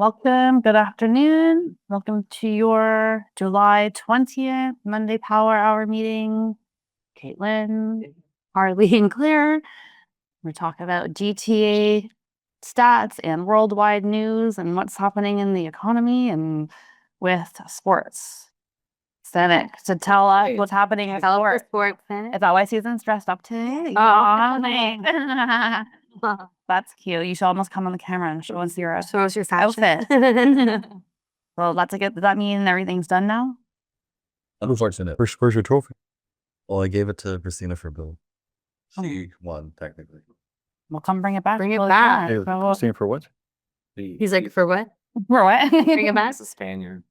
Welcome. Good afternoon. Welcome to your July 20th Monday Power Hour meeting. Katelyn, Harley, and Claire. We're talking about GTA stats and worldwide news and what's happening in the economy and with sports. Senate to tell us what's happening in sports. Is that why Susan's dressed up today? Oh, thanks. That's cute. You should almost come on the camera and show us your outfit. Well, that's a good. Does that mean everything's done now? Unfortunate. Where's your trophy? Well, I gave it to Christina for Bill. She won, technically. We'll come bring it back. Bring it back. Hey, Christine, for what? He's like, for what? For what? Bring it back? It's a Spaniard.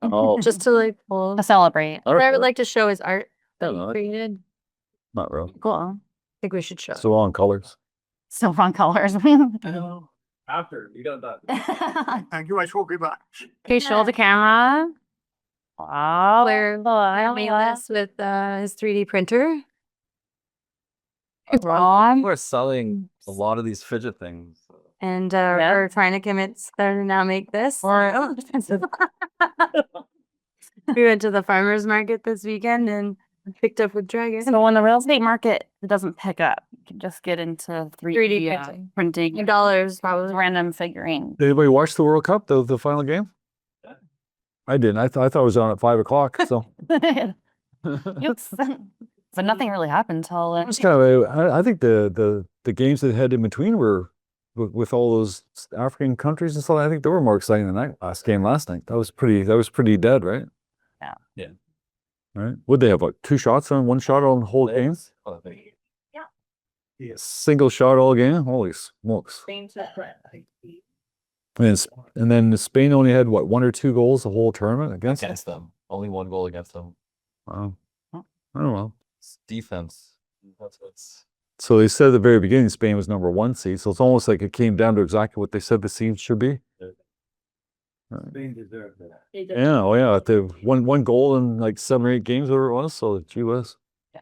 Oh, Just to like pull. To celebrate. But I would like to show his art that No, he created. not really. Cool. I think we should show. Still on colors. Still fun colors. After, you got that. Thank you. I will be back. Okay, show the camera. Wow. Claire made this with his 3D printer. We're selling a lot of these fidget things. And we're trying to convince them to now make this. We went to the farmer's market this weekend and picked up with Dragon. So when the real estate market doesn't pick up, you can just get into 3D printing. $2 probably. Random figurine. Did anybody watch the World Cup, the final game? I didn't. I thought it was on at 5 o'clock. So But nothing really happened until it's kind of. I think the games that had in between were with all those African countries and stuff. I think they were more exciting than that last night. That was pretty dead, right? Yeah. Right. Would they have like one shot on the whole game? Yeah. Single shot all game. Holy smokes! And then Spain only had what, 1 or 2 goals the whole tournament against them. Only 1 goal against them. Wow. I don't know. It's defense. That's what's. So they said at the very beginning Spain was #1 seed. So it's almost like it came down to exactly what they said the seed should be. Spain deserved that. Yeah, oh yeah. The one goal in like 7 or 8 games, whatever it was. So gee whiz. Yeah.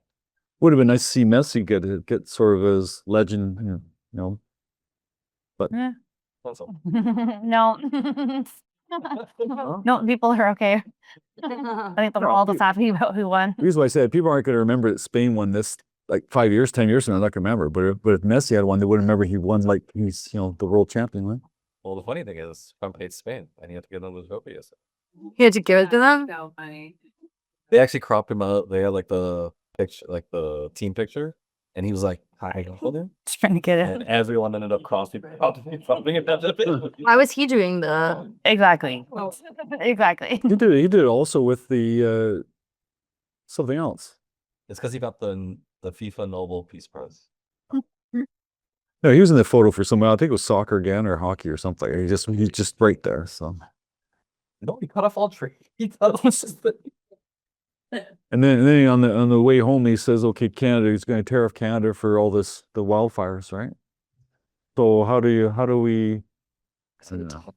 Would have been nice to see Messi get sort of his legend, you know. But That's all. No. No, people are okay. I think they're all just happy about who won. the reason why I said people aren't going to remember that Spain won this like 5 years, 10 years from now. They're not going to remember. But if Messi had won, they would remember he won like he's the world champion, right? Well, the funny thing is, Trump hates Spain, and he had to give them the trophy. You had to give it to them? So funny. They actually cropped him out. They had like the picture, like the team picture, and he was like, "Hi, Golden." Just trying to get And it. everyone ended up cropping it down. Why was he doing the? Exactly. Exactly. He did it also with the something else. It's because he got the FIFA Nobel Peace Prize. No, he was in the photo for someone. I think it was soccer again or hockey or something. He's just right there. So. No, he cut off all tree. He thought it was just the. And then on the way home, he says, "Okay, Canada, he's going to tear off Canada for all the wildfires, right?" So how do we? I don't know.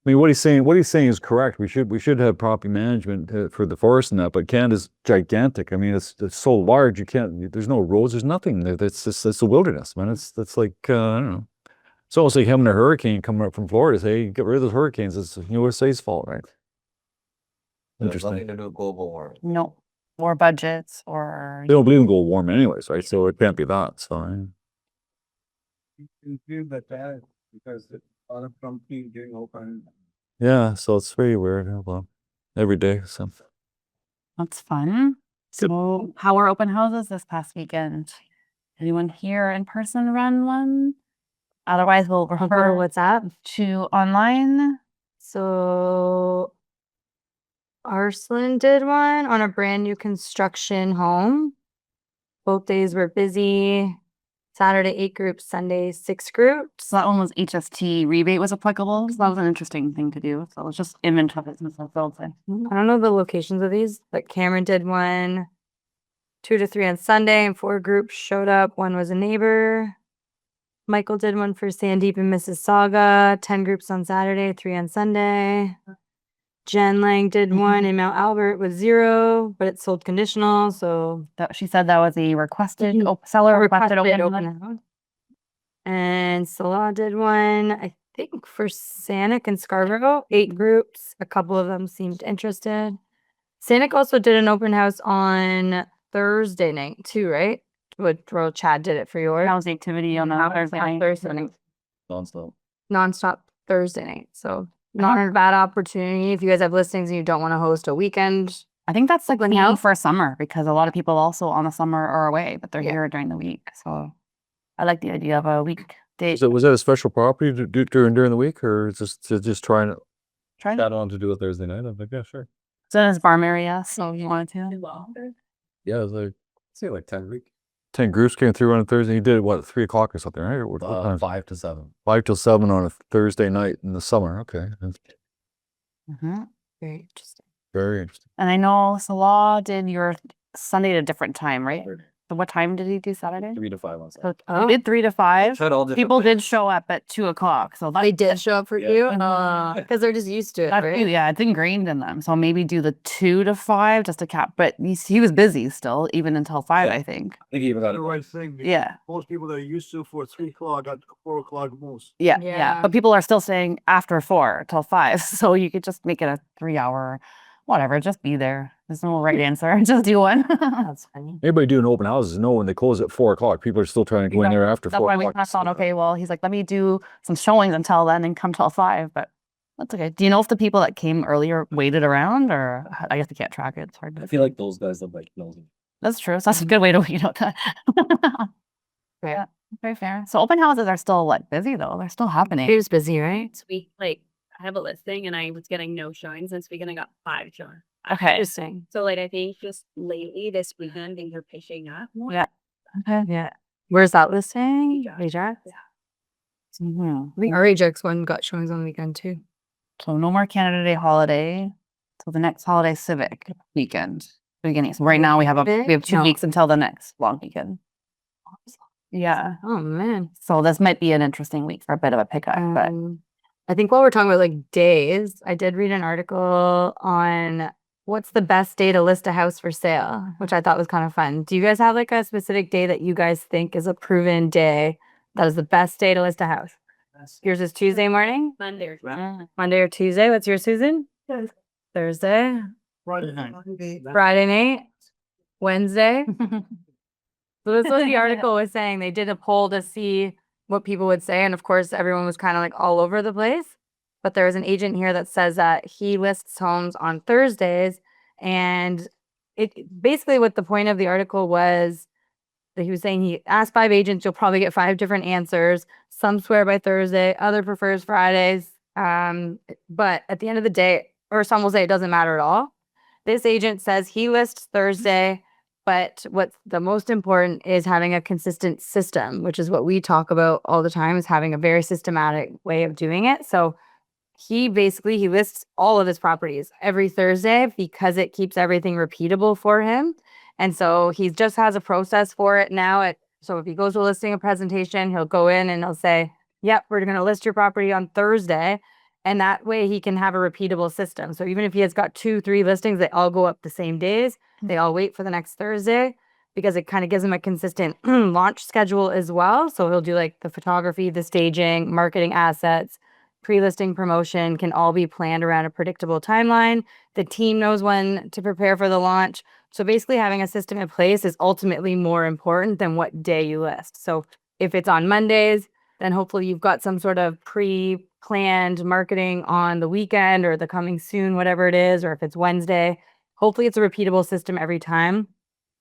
I mean, what he's saying is correct. We should have proper management for the forest and that. But Canada's gigantic. I mean, it's so large. You can't. There's no roads. There's nothing. It's a wilderness, man. It's like I don't know. It's almost like having a hurricane coming up from Florida. Say, get rid of those hurricanes. It's USA's fault, right? Interesting. Nothing to do with global warming. No. Or budgets or. They don't believe in global warming, anyways, right? So it can't be that. So. You feel that bad because a lot of companies getting open. Yeah, so it's very weird. Well, every day, so. That's fun. So how were open houses this past weekend? Anyone here in person run one? Otherwise, we'll refer WhatsApp to online. So Arslan did one on a brand new construction home. Both days were busy. Saturday 8 groups, Sunday 6 groups. So that one was HST rebate was applicable. So that was an interesting thing to do. So it was just inventory business and built in. I don't know the locations of these, but Cameron did one 2 to 3 on Sunday, and 4 groups showed up. One was a neighbor. Michael did one for Sandeep and Mississauga, 10 groups on Saturday, 3 on Sunday. Jen Lang did one in Mount Albert with 0, but it's sold conditional, so She said that was a seller requested open open house. house. And Salah did one, I think for Sanic and Scarborough, 8 groups. A couple of them seemed interested. Sanic also did an open house on Thursday night too, right? Well, Chad did it for yours. That was the activity on That the was Thursday on night. Thursday night. Nonstop. Nonstop Thursday night. So not a bad opportunity if you guys have listings and you don't want to host a weekend. I think that's like Open key house? for summer because a lot of people also on the summer are away, but they're Yeah. here during the week. So I like the idea of a weekday. Was that a special property to do during the week, or is this just trying to? Try Chat on to do a Thursday night. I'm like, yeah, sure. It's in his farm area, so you wanted to. Yeah, it was like, say like 10 week. 10 groups came through on a Thursday. You did it, what, 3 o'clock or something, right? Or what time? 5 to 7. 5 till 7 on a Thursday night in the summer. Okay, that's Mhm. Very interesting. very interesting. And I know Salah did your Sunday at a different time, right? So what time did he do Saturday? 3 to 5 on So Saturday. he did 3 to 5. Tried all different People did things. show up at 2 o'clock. So They did show up for Yeah. you? Because they're just used to it, That's, right? yeah, it's ingrained in them. So maybe do the 2 to 5 just to cap. But he was busy still, even until 5, Yeah. I think. I think he even got The it. right thing. because Yeah. Most people that are used to for 3 o'clock at 4 o'clock most. Yeah. Yeah. But people are still staying after 4 till 5. So you could just make it a 3-hour, whatever. Just be there. There's no right answer. Just do one. That's funny. Anybody doing open houses know when they close at 4 o'clock, people are still trying to go in there after That's 4 why we o'clock. kind of thought, okay, well, he's like, let me do some showings until then and come till 5. But that's okay. Do you know if the people that came earlier waited around, or I guess they can't track it? It's hard I to. feel like those guys look like nosy. That's true. So that's a good way to weed out that. Yeah, very fair. So open houses are still like busy though. They're still happening. He was busy, right? This week, like I have a listing and I was getting no showings. This weekend I got 5 showings. Okay. Interesting. So like I think just lately this weekend things are picking up more. Yeah. Okay. Yeah. Where's that listing? Ajax? Mhm. I think our Ajax one got showings on the weekend too. So no more Canada Day holiday till the next holiday civic weekend beginning. So right now we have 2 No. weeks until the next long weekend. Yeah. Oh man. So this might be an interesting week for a bit of a pickup, but I think while we're talking about like days, I did read an article on what's the best day to list a house for sale, which I thought was kind of fun. Do you guys have like a specific day that you guys think is a proven day that is the best day to list a house? Yours is Tuesday morning? Monday or Monday or Tuesday? What's yours, Susan? Thursday? Friday night. Friday night? Wednesday? So this is what the article was saying. They did a poll to see what people would say. And of course, everyone was kind of like all over the place. But there was an agent here that says that he lists homes on Thursdays. And it basically what the point of the article was that he was saying he asked 5 agents, you'll probably get 5 different answers. Some swear by Thursday, other prefers Fridays. But at the end of the day, or some will say it doesn't matter at all. This agent says he lists Thursday. But what's the most important is having a consistent system, which is what we talk about all the time, is having a very systematic way of doing it. So he lists all of his properties every Thursday because it keeps everything repeatable for him. And so he just has a process for it now. So if he goes to a listing, a presentation, he'll go in and he'll say, yep, we're going to list your property on Thursday. And that way he can have a repeatable system. So even if he has got 2-3 listings, they all go up the same days. They all wait for the next Thursday because it kind of gives him a consistent launch schedule as well. So he'll do like the photography, the staging, marketing assets, pre-listing promotion can all be planned around a predictable timeline. The team knows when to prepare for the launch. So basically having a system in place is ultimately more important than what day you list. So if it's on Mondays, then hopefully you've got some sort of pre-planned marketing on the weekend or the coming soon, whatever it is, or if it's Wednesday, hopefully it's a repeatable system every time.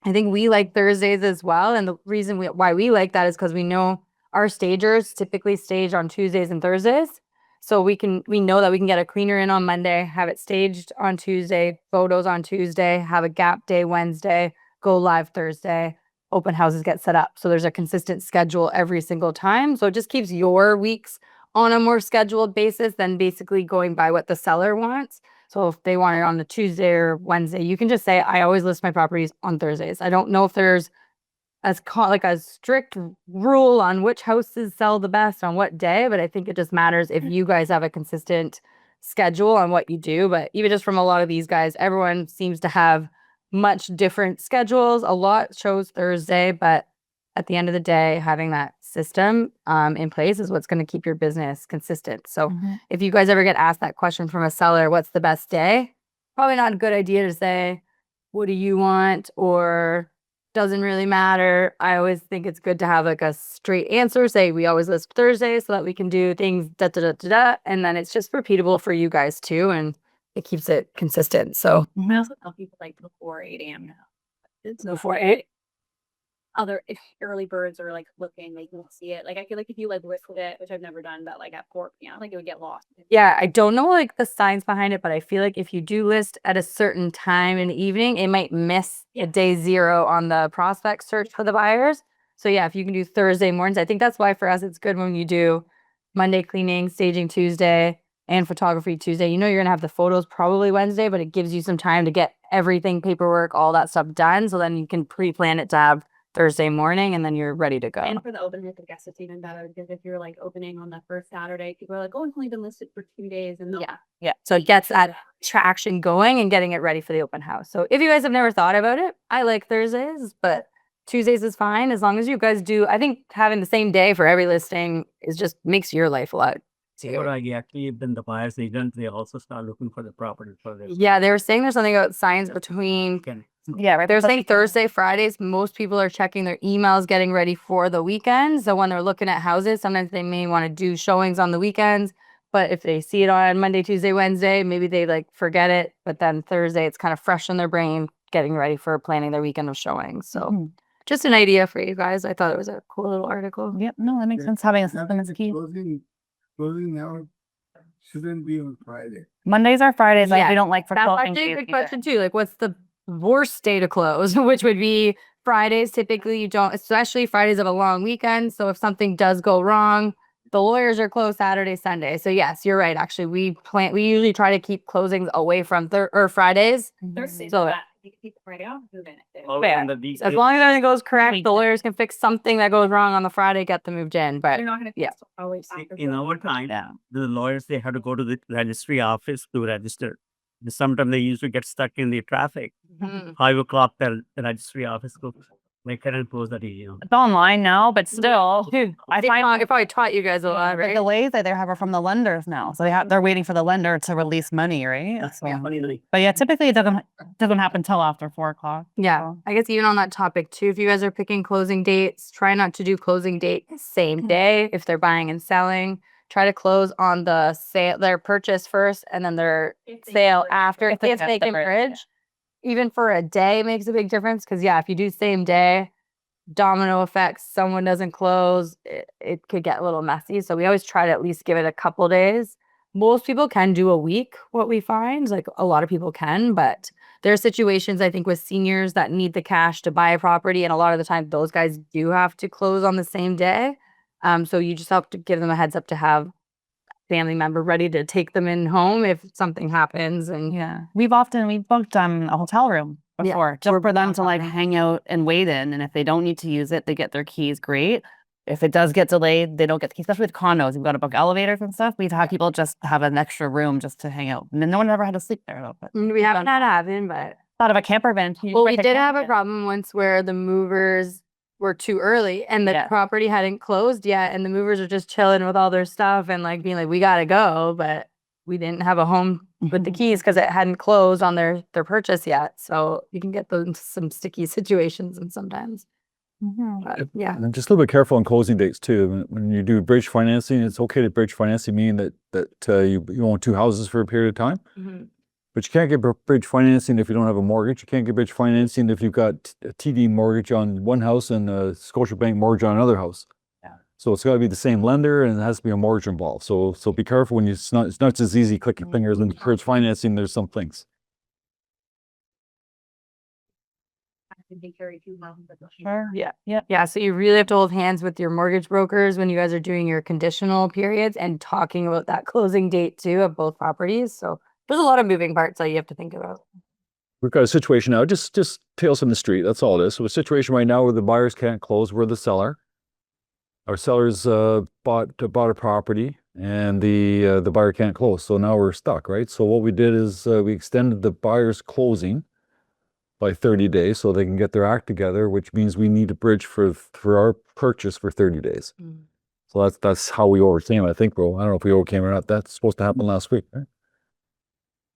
I think we like Thursdays as well. And the reason why we like that is because we know our stagers typically stage on Tuesdays and Thursdays. So we know that we can get a cleaner in on Monday, have it staged on Tuesday, photos on Tuesday, have a gap day Wednesday, go live Thursday, open houses get set up. So there's a consistent schedule every single time. So it just keeps your weeks on a more scheduled basis than basically going by what the seller wants. So if they want it on a Tuesday or Wednesday, you can just say, I always list my properties on Thursdays. I don't know if there's like a strict rule on which houses sell the best on what day, but I think it just matters if you guys have a consistent schedule on what you do. But even just from a lot of these guys, everyone seems to have much different schedules. A lot chose Thursday, but at the end of the day, having that system in place is what's going to keep your business consistent. So if you guys ever get asked that question from a seller, what's the best day? Probably not a good idea to say, what do you want? Or doesn't really matter. I always think it's good to have like a straight answer. Say we always list Thursday so that we can do things da da da da da. And then it's just repeatable for you guys too. And it keeps it consistent. So I also tell people like before 8 a.m. now. It's before 8. If early birds are like looking, they can see it. Like I feel like if you like listed it, which I've never done, but like at 4 p.m., like it would get lost. yeah, I don't know like the science behind it, but I feel like if you do list at a certain time in the evening, it might miss a day 0 on the prospect search for the buyers. So yeah, if you can do Thursday mornings, I think that's why for us it's good when you do Monday cleaning, staging Tuesday, and photography Tuesday. You know you're gonna have the photos probably Wednesday, but it gives you some time to get everything, paperwork, all that stuff done. So then you can pre-plan it to have Thursday morning and then you're ready to go. And for the open house, I guess it's even better because if you're like opening on the first Saturday, people are like, oh, it's only been listed for 2 days. And they'll- Yeah. So it gets that traction going and getting it ready for the open house. So if you guys have never thought about it, I like Thursdays, but Tuesdays is fine as long as you guys do. I think having the same day for every listing is just makes your life a lot easier. Or actually, then the buyer's agent, they also start looking for the property for this. Yeah, they were saying there's something about signs between. Yeah, right. They're saying Thursday, Fridays, most people are checking their emails, getting ready for the weekend. So when they're looking at houses, sometimes they may want to do showings on the weekends. But if they see it on Monday, Tuesday, Wednesday, maybe they like forget it. But then Thursday, it's kind of fresh in their brain, getting ready for planning their weekend of showings. So just an idea for you guys. I thought it was a cool little article. Yep. No, that makes sense. Having a system is key. Closing now shouldn't be on Friday. Mondays are Fridays. Like Yeah, we don't like for That's closing actually a days good either. question too. Like, what's the worst day to close? Which would be Fridays. Typically, you don't, especially Fridays of a long weekend. So if something does go wrong, the lawyers are closed Saturday, Sunday. So yes, you're right. Actually, we usually try to keep closings away from Fridays. Thursday, So- so you can keep the Friday off, move in it. Or Fair. on the week- As long as everything goes correct, the lawyers can fix something that goes wrong on the Friday, get them moved in. But They're not going to yeah. always In our time, Yeah. the lawyers, they had to go to the registry office to register. And sometimes they used to get stuck in the traffic. 5 o'clock, the registry office goes, they couldn't close that area. It's online now, but still, I find it probably taught you guys a lot, the right? delays that they have are from the lenders now. So they're waiting for the lender to release money, right? So, Funny. but yeah, typically it doesn't happen till after 4 o'clock. Yeah, So. I guess even on that topic too, if you guys are picking closing dates, try not to do closing date same day if they're buying and selling. Try to close on the sale, their purchase first, and then their sale after. If they can bridge, even for a day makes a big difference. Because yeah, if you do same day, domino effects, someone doesn't close, it could get a little messy. So we always try to at least give it a couple days. Most people can do a week, what we find, like a lot of people can, but there are situations I think with seniors that need the cash to buy a property, and a lot of the time those guys do have to close on the same day. So you just have to give them a heads up to have a family member ready to take them in home if something happens. And Yeah, we've booked a hotel room Yeah, before just for them to like hang out and wait in. And if they don't need to use it, they get their keys. Great. If it does get delayed, they don't get the keys. Especially with condos, we've got to book elevators and stuff. We've had people just have an extra room just to hang out, and then no one ever had to sleep there though. But we haven't had happen, but thought of a camper van. well, we did have a problem once where the movers were too early and the Yeah. property hadn't closed yet, and the movers are just chilling with all their stuff and like being like, we gotta go, but we didn't have a home with the keys because it hadn't closed on their purchase yet. So you can get those into some sticky situations and sometimes. But, yeah. And just a little bit careful on closing dates too. When you do bridge financing, it's okay to bridge financing, meaning that you own 2 houses for a period of time. But you can't get bridge financing if you don't have a mortgage. You can't get bridge financing if you've got a TD mortgage on one house and a Scotiabank mortgage on another house. Yeah. So it's got to be the same lender and it has to be a mortgage involved. So be careful when it's not just easy clicking fingers and bridge financing. There's some things. They carry 2 houses. Sure. Yeah. Yeah. So you really have to hold hands with your mortgage brokers when you guys are doing your conditional periods and talking about that closing date too of both properties. So there's a lot of moving parts that you have to think about. We've got a situation now, just tales from the street. That's all it is. So a situation right now where the buyers can't close. We're the seller. Our sellers bought a property and the buyer can't close. So now we're stuck, right? So what we did is we extended the buyer's closing by 30 days so they can get their act together, which means we need a bridge for our purchase for 30 days. Mm. So that's how we overcame. I think, bro. I don't know if we overcame or not. That's supposed to happen last week, right?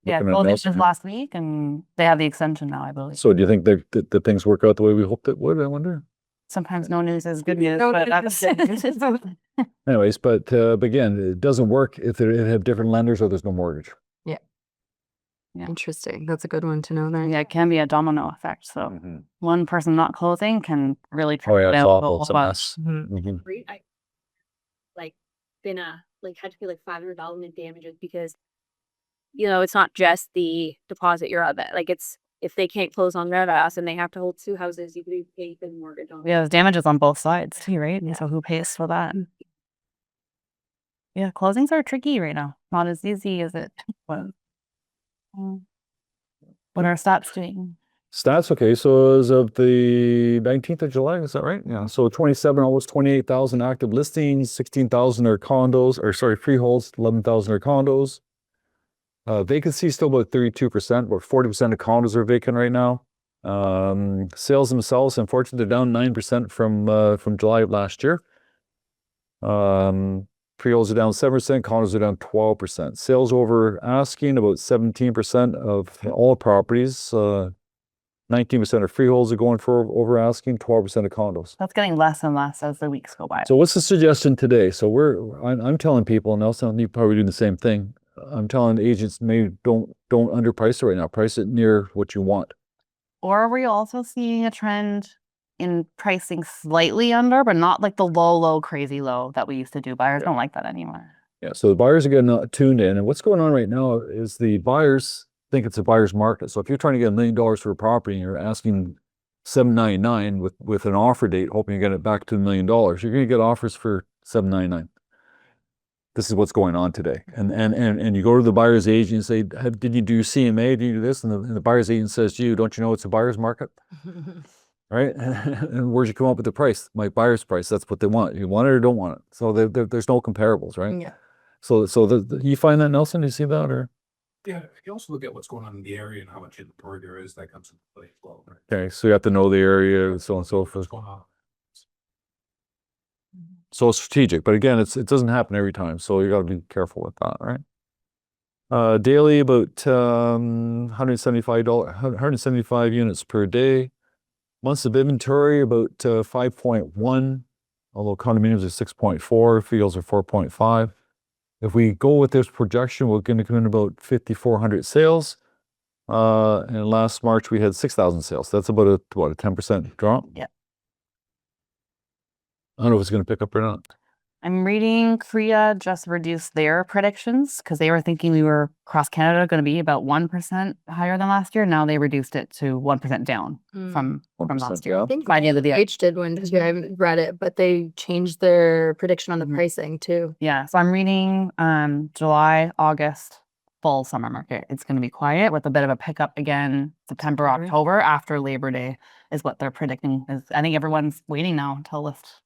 Yeah, Looking at closing Nelson was here. last week and they have the extension now, I believe. So do you think the things work out the way we hoped it would? I wonder. Sometimes no news is good news, No but news that's is good news. Anyways, but again, it doesn't work if they have different lenders or there's no mortgage. Yeah. Interesting. That's a good one to know then. yeah, it can be a domino effect. So Mhm. one person not closing can really Oh yeah, trickle it's down to a awful. whole It's a bunch. mess. Mhm. I like been like had to pay like $500 in damages because it's not just the deposit you're up at. Like it's if they can't close on their house and they have to hold two houses, you can pay the mortgage on. Yeah, there's damages on both sides too, right? Yeah. And so who pays for that? Yeah, closings are tricky right now. Not as easy as it was. What are stats doing? Stats, okay, so as of the 19th of July, is that right? Yeah, so 27, almost 28,000 active listings, 16,000 are condos, or sorry, freeholds, 11,000 are condos. Vacancy is still about 32%, about 40% of condos are vacant right now. Sales themselves, unfortunately, they're down 9% from July of last year. Freeholds are down 7%, condos are down 12%. Sales over asking, about 17% of all properties. 19% of freeholds are going for over asking, 12% of condos. That's getting less and less as the weeks go by. So what's the suggestion today? So I'm telling people, and Nelson, you probably doing the same thing. I'm telling agents maybe don't underprice it right now. Price it near what you want. Or are we also seeing a trend in pricing slightly under, but not like the low, crazy low that we used to do? Buyers don't like that anymore. Yeah, so the buyers are getting tuned in, and what's going on right now is the buyers think it's a buyer's market. So if you're trying to get $1 million for a property and you're asking $799 with an offer date, hoping you get it back to $1 million, you're going to get offers for $799. This is what's going on today. And you go to the buyer's agent and say, did you do CMA? Did you do this? And the buyer's agent says to you, don't you know it's a buyer's market? Right? And where'd you come up with the price? My buyer's price. That's what they want. You want it or don't want it. So there's no comparables, right? Yeah. So you find that, Nelson? Do you see that, or? Yeah, you also look at what's going on in the area and how much inventory there is that comes into play as well. Right? Okay, so you have to know the area, so on and so forth. What's going on? So it's strategic, but again, it doesn't happen every time, so you got to be careful with that, right? Daily, about $175 units per day. Months of inventory, about 5.1, although condominiums are 6.4, fields are 4.5. If we go with this projection, we're going to come in about 5,400 sales. And last March we had 6,000 sales. That's about a 10% drop. Yeah. I don't know if it's going to pick up or not. I'm reading Korea just reduced their predictions because they were thinking we were across Canada going to be about 1% higher than last year. Now they reduced it to 1% down from 1% last year. down. I think By the end of the year. H did one this year. I haven't read it, but they changed their prediction on the Mhm. pricing too. Yeah, so I'm reading July, August, full summer market. It's going to be quiet with a bit of a pickup again September, September. October after Labor Day is what they're predicting. I think everyone's waiting now until lift.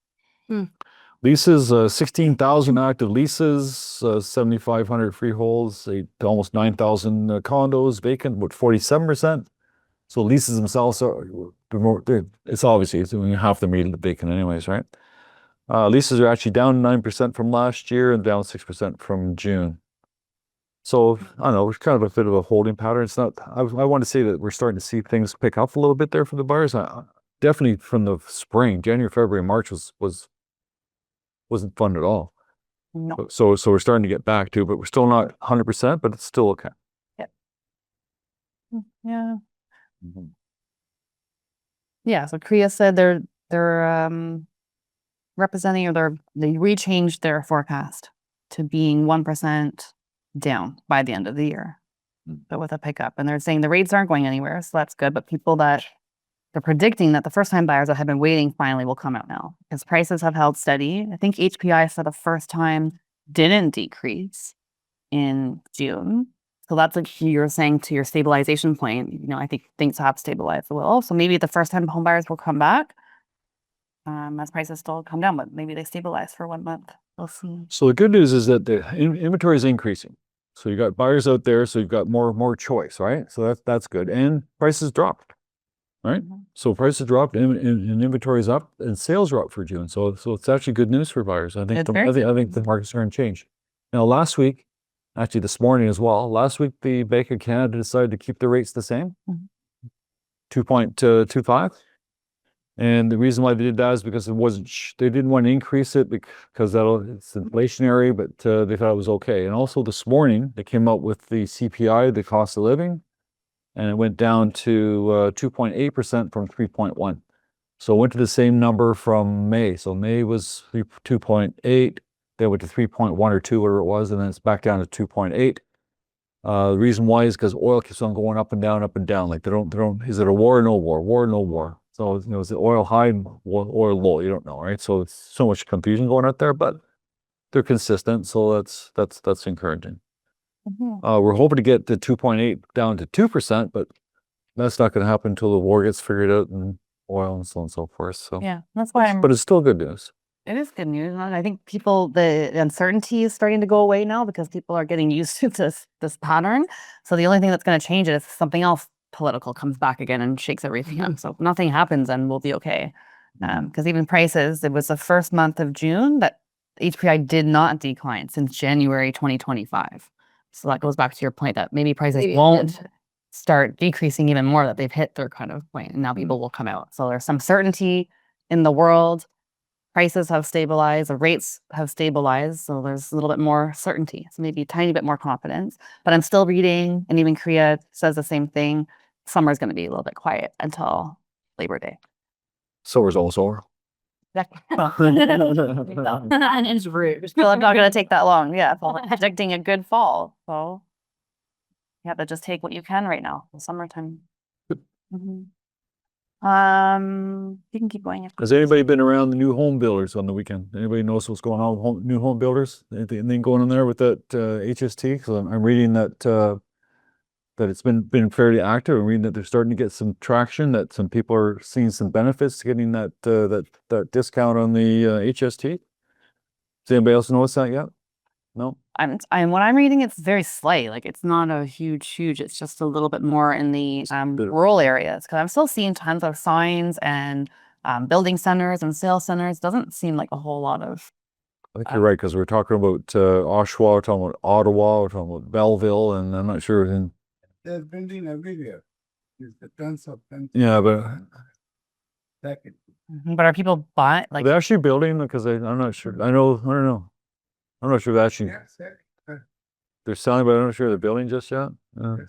Leases, 16,000 active leases, 7,500 freeholds, almost 9,000 condos vacant, about 47%. So leases themselves it's obviously half the meeting vacant anyways, right? Leases are actually down 9% from last year and down 6% from June. So I don't know, it's kind of a bit of a holding pattern. It's not. I want to say that we're starting to see things pick up a little bit there for the buyers. Definitely from the spring, January, February, March wasn't fun at all. No. So we're starting to get back to, but we're still not 100%, but it's still okay. Yeah. Yeah, so Korea said they're representing or they rechanged their forecast to being 1% down by the end of the year, but with a pickup. And they're saying the rates aren't going anywhere, so that's good. But people that they're predicting that the first-time buyers that have been waiting finally will come out now because prices have held steady. I think HPI for the first time didn't decrease in June. So that's like you're saying to your stabilization point, I think things have stabilized a little. So maybe the first-time home buyers will come back as prices still come down, but maybe they stabilize for 1 month. We'll see. So the good news is that the inventory is increasing. So you got buyers out there, so you've got more choice, right? So that's good. And prices dropped. right? So prices dropped and inventory is up and sales are up for June. So it's actually good news for buyers. I think It's very I think the market's going to change. Now last week, actually this morning as well, last week the Bank of Canada decided to keep the rates the same, 2.25. And the reason why they did that is because it wasn't, they didn't want to increase it because it's inflationary, but they thought it was okay. And also this morning, they came out with the CPI, the cost of living, and it went down to 2.8% from 3.1. So it went to the same number from May. So May was 2.8, then went to 3.1 or 2, whatever it was, and then it's back down to 2.8. The reason why is because oil keeps on going up and down, up and down. Like they don't, is it a war or no war? War or no war? So, is it oil high and oil low? You don't know, right? So it's so much confusion going out there, but they're consistent. So that's encouraging. We're hoping to get the 2.8 down to 2%, but that's not going to happen until the war gets figured out and oil and so on and so forth. So, Yeah, that's why but it's still good news. it is good news. And I think the uncertainty is starting to go away now because people are getting used to this pattern. So the only thing that's going to change it is something else political comes back again and shakes everything up. So if nothing happens, then we'll be okay. Because even prices, it was the first month of June that HPI did not decline since January 2025. So that goes back to your point that maybe prices won't start decreasing even more, that they've hit their kind of point and now people will come out. So there's some certainty in the world. Prices have stabilized, the rates have stabilized, so there's a little bit more certainty. So maybe a tiny bit more confidence. But I'm still reading, and even Korea says the same thing. Summer's going to be a little bit quiet until Labor Day. Summer's almost over. And it's rude. Well, I'm not going to take that long. Yeah, I'm predicting a good fall. So you have to just take what you can right now. The summertime. You can keep going. Has anybody been around the new home builders on the weekend? Anybody knows what's going on with new home builders? Anything going on there with that HST? Because I'm reading that that it's been fairly active. I'm reading that they're starting to get some traction. That some people are seeing some benefits to getting that that discount on the HST. Does anybody else notice that yet? No. What I'm reading, it's very slight. Like it's not a huge. It's just a little bit more in the rural areas. Because I'm still seeing tons of signs and building centers and sales centers. Doesn't seem like a whole lot of. I think you're right because we're talking about Oshawa, we're talking about Ottawa, we're talking about Belleville, and I'm not sure. There's building everywhere. There's the tons of Yeah, but second. But are people buying? are Like they actually building? Because I'm not sure. I don't know. I'm not sure if actually they're selling, but I'm not sure they're building just yet. I'm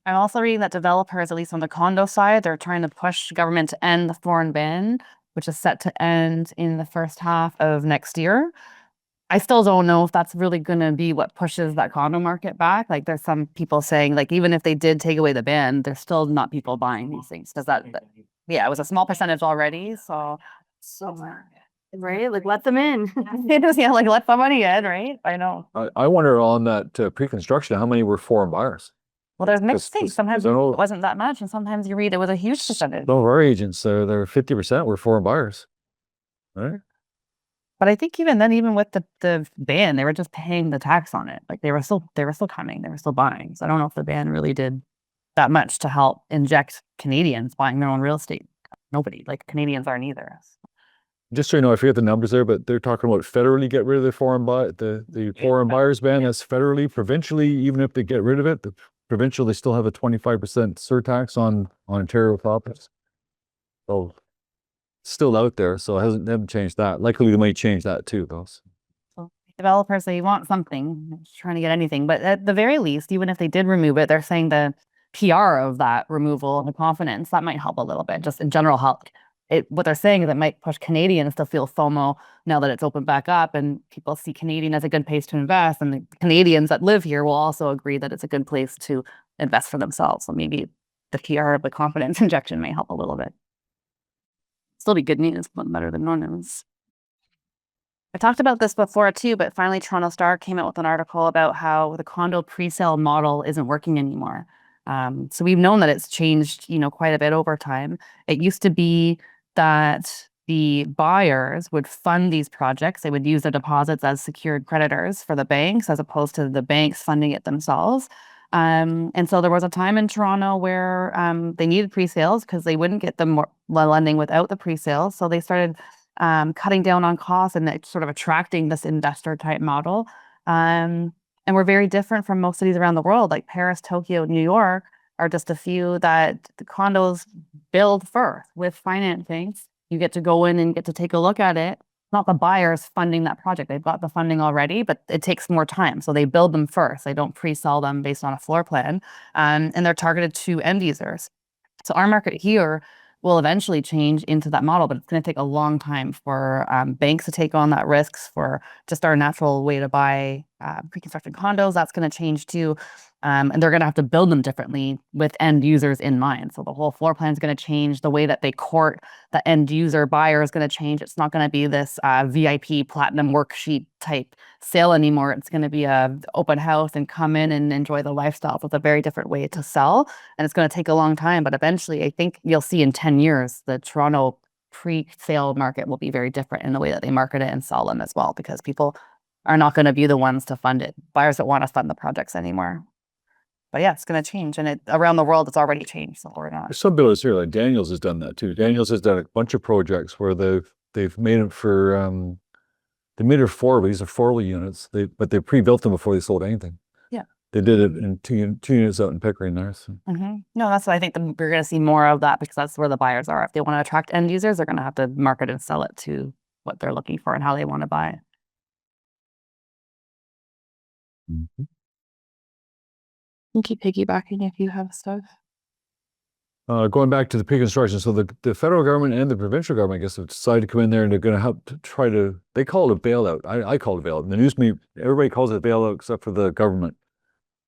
also reading that developers, at least on the condo side, they're trying to push government to end the foreign ban, which is set to end in the first half of next year. I still don't know if that's really going to be what pushes that condo market back. Like there's some people saying like, even if they did take away the ban, there's still not people buying these things. Because yeah, it was a small percentage already. So Right? Like let them in. yeah, like let somebody in, right? I know. I wonder on that pre-construction, how many were foreign buyers? Well, there's mixed 'Cause- things. Sometimes 'cause I know- it wasn't that much, and sometimes you read it was a huge percentage. No, of our agents, they're 50% were foreign buyers. Right? But I think even with the ban, they were just paying the tax on it. Like they were still coming, they were still buying. So I don't know if the ban really did that much to help inject Canadians buying their own real estate. Nobody, like Canadians aren't either. Just so you know, I forget the numbers there, but they're talking about federally get rid of the foreign buyers ban. That's federally, provincially, even if they get rid of it, the provincial, they still have a 25% surtax on Ontario properties. So still out there, so they haven't changed that. Likely they might change that too, though. So developers, they want something, they're just trying to get anything. But at the very least, even if they did remove it, they're saying the PR of that removal and the confidence, that might help a little bit, just in general help. What they're saying is it might push Canadians to feel FOMO now that it's opened back up and people see Canadian as a good place to invest, and the Canadians that live here will also agree that it's a good place to invest for themselves. So maybe the PR of the confidence injection may help a little bit. Still be good news, but better than no news. I talked about this before too, but finally Toronto Star came out with an article about how the condo pre-sale model isn't working anymore. So we've known that it's changed, quite a bit over time. It used to be that the buyers would fund these projects. They would use their deposits as secured creditors for the banks, as opposed to the banks funding it themselves. And so there was a time in Toronto where they needed pre-sales because they wouldn't get the lending without the pre-sales. So they started cutting down on costs and sort of attracting this investor type model. And we're very different from most cities around the world, like Paris, Tokyo, New York are just a few that the condos build first with financing. You get to go in and get to take a look at it. Not the buyers funding that project. They've got the funding already, but it takes more time. So they build them first. They don't pre-sell them based on a floor plan. And they're targeted to end users. So our market here will eventually change into that model, but it's going to take a long time for banks to take on that risks, for just our natural way to buy pre-constructed condos. That's going to change too. And they're going to have to build them differently with end users in mind. So the whole floor plan is going to change. The way that they court the end user buyer is going to change. It's not going to be this VIP platinum worksheet type sale anymore. It's going to be a open house and come in and enjoy the lifestyle. So it's a very different way to sell. And it's going to take a long time. But eventually, I think you'll see in 10 years, the Toronto pre-sale market will be very different in the way that they market it and sell them as well, because people are not going to be the ones to fund it. Buyers don't want to fund the projects anymore. But yeah, it's going to change, and around the world, it's already changed. So we're not. Some builders here, like Daniels has done that too. Daniels has done a bunch of projects where they've made it for they made it for, but these are 4 units. But they pre-built them before they sold anything. Yeah, they did it in two units out in Pickering there. So. No, that's what I think we're going to see more of that, because that's where the buyers are. If they want to attract end users, they're going to have to market and sell it to what they're looking for and how they want to buy. You keep piggybacking if you have stuff. Going back to the pre-construction, so the federal government and the provincial government, I guess, have decided to come in there and they're going to help to try to, they call it a bailout. I call it a bailout. In the news media, everybody calls it a bailout except for the government.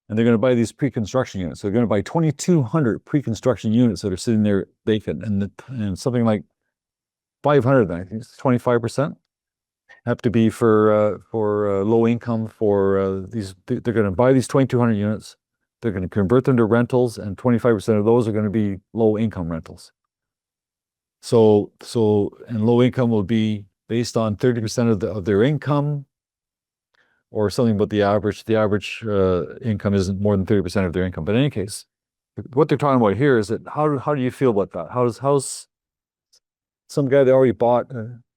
And they're going to buy these pre-construction units. So they're going to buy 2,200 pre-construction units that are sitting there vacant, and something like 500, I think it's 25%, have to be for low income. For these, they're going to buy these 2,200 units. They're going to convert them to rentals, and 25% of those are going to be low income rentals. So and low income will be based on 30% of their income, or something. But the average income isn't more than 30% of their income. But in any case, what they're talking about here is that how do you feel about that? How's some guy that already bought,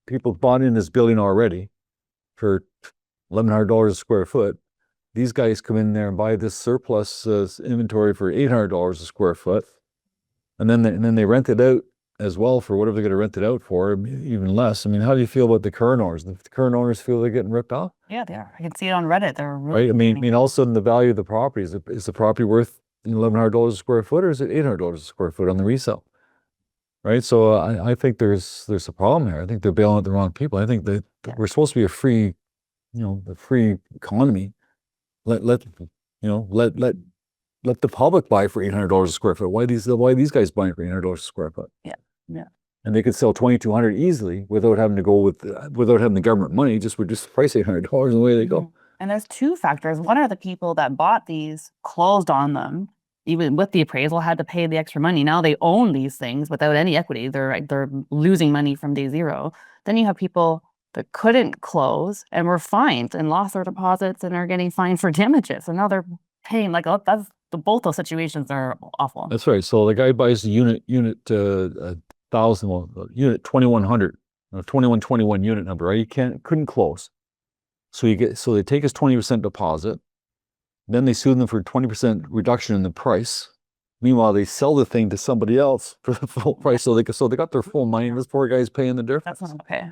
people bought in this building already for $1,100 a square foot. These guys come in there and buy this surplus inventory for $800 a square foot, and then they rent it out as well for whatever they're going to rent it out for, even less. I mean, how do you feel about the current owners? The current owners feel they're getting ripped off? Yeah, they are. I can see it on Reddit. They're really right. I mean, all of a sudden the value of the property is the property worth $1,100 a square foot, or is it $800 a square foot on the resale? Right. So I think there's a problem here. I think they're bailing out the wrong people. I think that we're supposed to be a free, the free economy. Let the public buy for $800 a square foot. Why these guys buying for $800 a square foot? Yeah. And they could sell 2,200 easily without having to go without having the government money. Just price $800 and away they go. And there's 2 factors. One are the people that bought these closed on them, even with the appraisal, had to pay the extra money. Now they own these things without any equity. They're losing money from day zero. Then you have people that couldn't close and were fined and lost their deposits and are getting fined for damages. And now they're paying both those situations are awful. That's right. So the guy buys the unit 2100, 2121 unit number, right? Couldn't close. So they take his 20% deposit, then they sue them for 20% reduction in the price. Meanwhile, they sell the thing to somebody else for the full price. So they got their full money. This poor guy's paying the difference. That's not okay.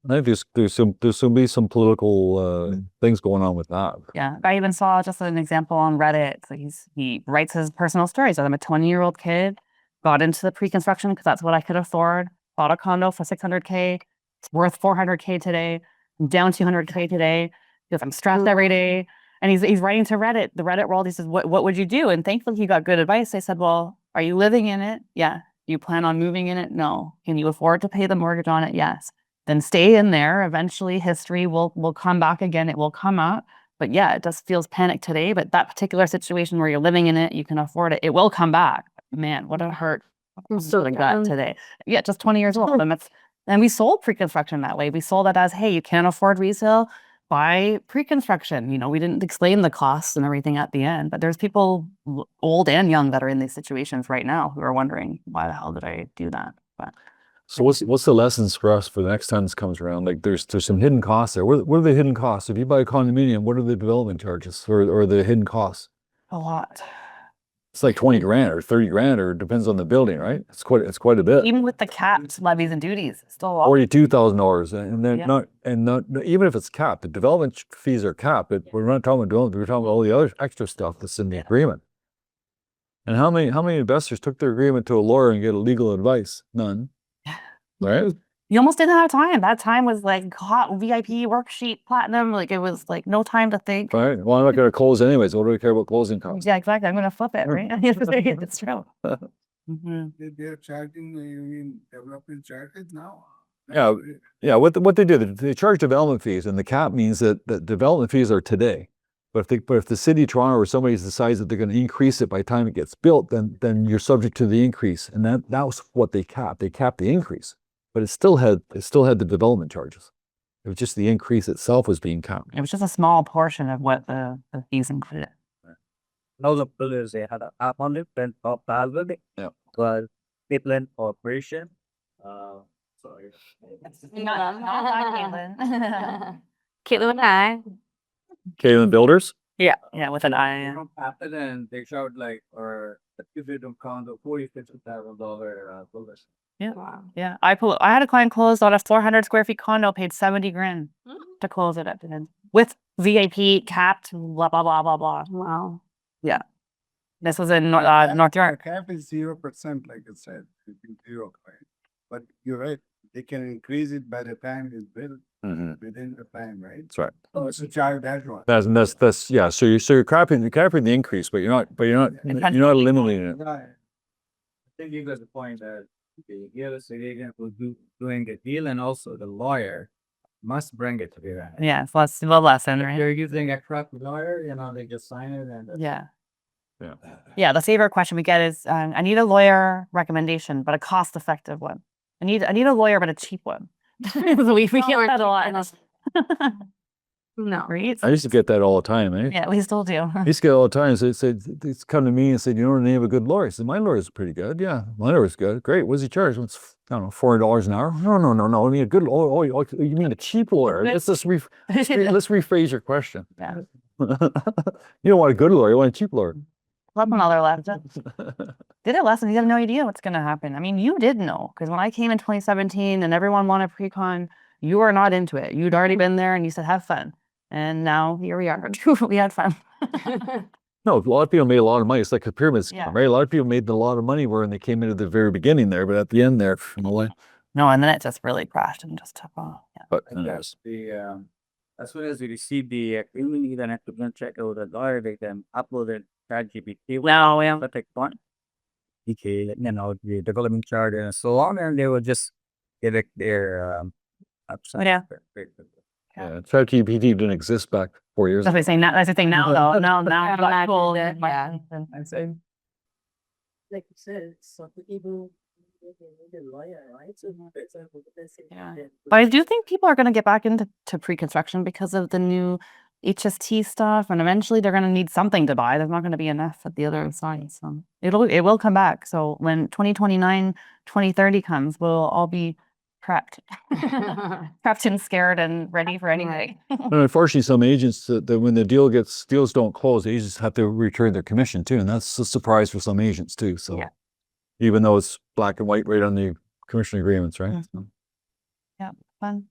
I think there's some political things going on with that. Yeah, I even saw just an example on Reddit. So he writes his personal stories. I'm a 20-year-old kid, got into the pre-construction because that's what I could afford. Bought a condo for $600K. It's worth $400K today. I'm down $200K today because I'm stressed every day. And he's writing to Reddit, the Reddit world. He says, what would you do? And thankfully he got good advice. They said, well, are you living in it? Yeah. Do you plan on moving in it? No. Can you afford to pay the mortgage on it? Yes. Then stay in there. Eventually history will come back again. It will come out. But yeah, it just feels panic today. But that particular situation where you're living in it, you can afford it. It will come back. Man, what a hurt. I'm so gut today. Yeah, just 20 years old. And we sold pre-construction that way. We sold it as, hey, you can't afford resale. by pre-construction. You know, we didn't explain the costs and everything at the end, but there's people old and young that are in these situations right now who are wondering, why the hell did I do that? But So what's the lessons for us for the next time this comes around? Like there's some hidden costs there. What are the hidden costs? If you buy a condominium, what are the development charges or the hidden costs? a lot. It's like 20 grand or 30 grand, or it depends on the building, right? It's quite a bit. Even with the capped levies and duties, it's still a lot. $42,000, and then Yeah. not even if it's capped, the development fees are capped. But we're not talking about development. We're talking about all the other extra stuff that's in the agreement. And how many investors took their agreement to a lawyer and get legal advice? None. Right? You almost didn't have time. That time was like hot VIP worksheet platinum. Like it was like no time to think. Right. Well, I'm not going to close anyways. What do we care about closing costs? Yeah, exactly. I'm gonna flip it, right? It's true. Mhm. They're charging, you mean, development charges now? Yeah. Yeah. What they do, they charge development fees, and the cap means that the development fees are today. But if the city of Toronto or somebody decides that they're going to increase it by the time it gets built, then you're subject to the increase, and that was what they capped. They capped the increase, but it still had the development charges. It was just the increase itself was being capped. It was just a small portion of what the fees included. Now the builders, they had an app on it, then top building. Yeah. Called Katelyn Operation. Sorry. Caitlin and I. Katelyn Builders. Yeah, with an eye. From Apple, and they showed like, or a two-bedroom condo, $40,000-$50,000 builders. Wow. Yeah, I had a client close on a 400 square feet condo, paid 70 grand to close it at the end with VIP capped, blah blah blah blah blah. Wow. This was in North York. Cap is 0%, like I said, it's 0, right? But you're right, they can increase it by the time it's built, within the time, right? That's right. Oh, it's a child, that's one. That's yeah. So you're capping the increase, but you're not eliminating it. Right. I think you got the point that here the city agent will doing the deal, and also the lawyer must bring it to the event. Yeah, it's less, a little lesson, If right? you're using a crap lawyer, they just sign it and that's Yeah. Yeah. Yeah, the favorite question we get is, I need a lawyer recommendation, but a cost-effective one. I need a lawyer, but a cheap one. So we get that a lot. No. Right? I used to get that all the time, eh? Yeah, we still do. I used to get it all the time. So it's come to me and said, you know the name of a good lawyer? I said, my lawyer's pretty good. Yeah, my lawyer's good. Great. What's he charge? It's, I don't know, $400 an hour. No. I mean a good lawyer. Oh, you mean a cheap lawyer? Let's rephrase your question. Yeah. You don't want a good lawyer. You want a cheap lawyer. Love another lesson. Did it lesson. You have no idea what's going to happen. I mean, you did know, because when I came in 2017 and everyone wanted pre-con, you were not into it. You'd already been there and you said, have fun. And now here we are. We had fun. No, a lot of people made a lot of money. It's like a pyramid scheme, Yeah. right? A lot of people made a lot of money when they came into the very beginning there, but at the end there, No, and then it just really crashed and just took off. Yeah. but And that's the as soon as you receive the agreement, you then have to check out the lawyer. They can upload it to ChatGPT. No, yeah. But take one. Okay, the development chart and so on, and they will just get it their upside. Yeah. yeah, ChatGPT didn't exist back 4 years That's ago. what I'm saying. That's the thing now, though. Now, Yeah, it's got imagine tools that, and yeah. buttons and- I'm saying. Like you said, it's some people need a lawyer, right? So for example, let's say Yeah. that- But I do think people are going to get back into pre-construction because of the new HST stuff, and eventually they're going to need something to buy. There's not going to be enough at the other side, so it will come back. So when 2029, 2030 comes, we'll all be prepped, prepped and scared and ready for anything. And unfortunately, some agents that when the deals don't close, agents have to return their commission too, and that's a surprise for some agents too. So Yeah. even though it's black and white right on the commission agreements, right? Mhm. Fun.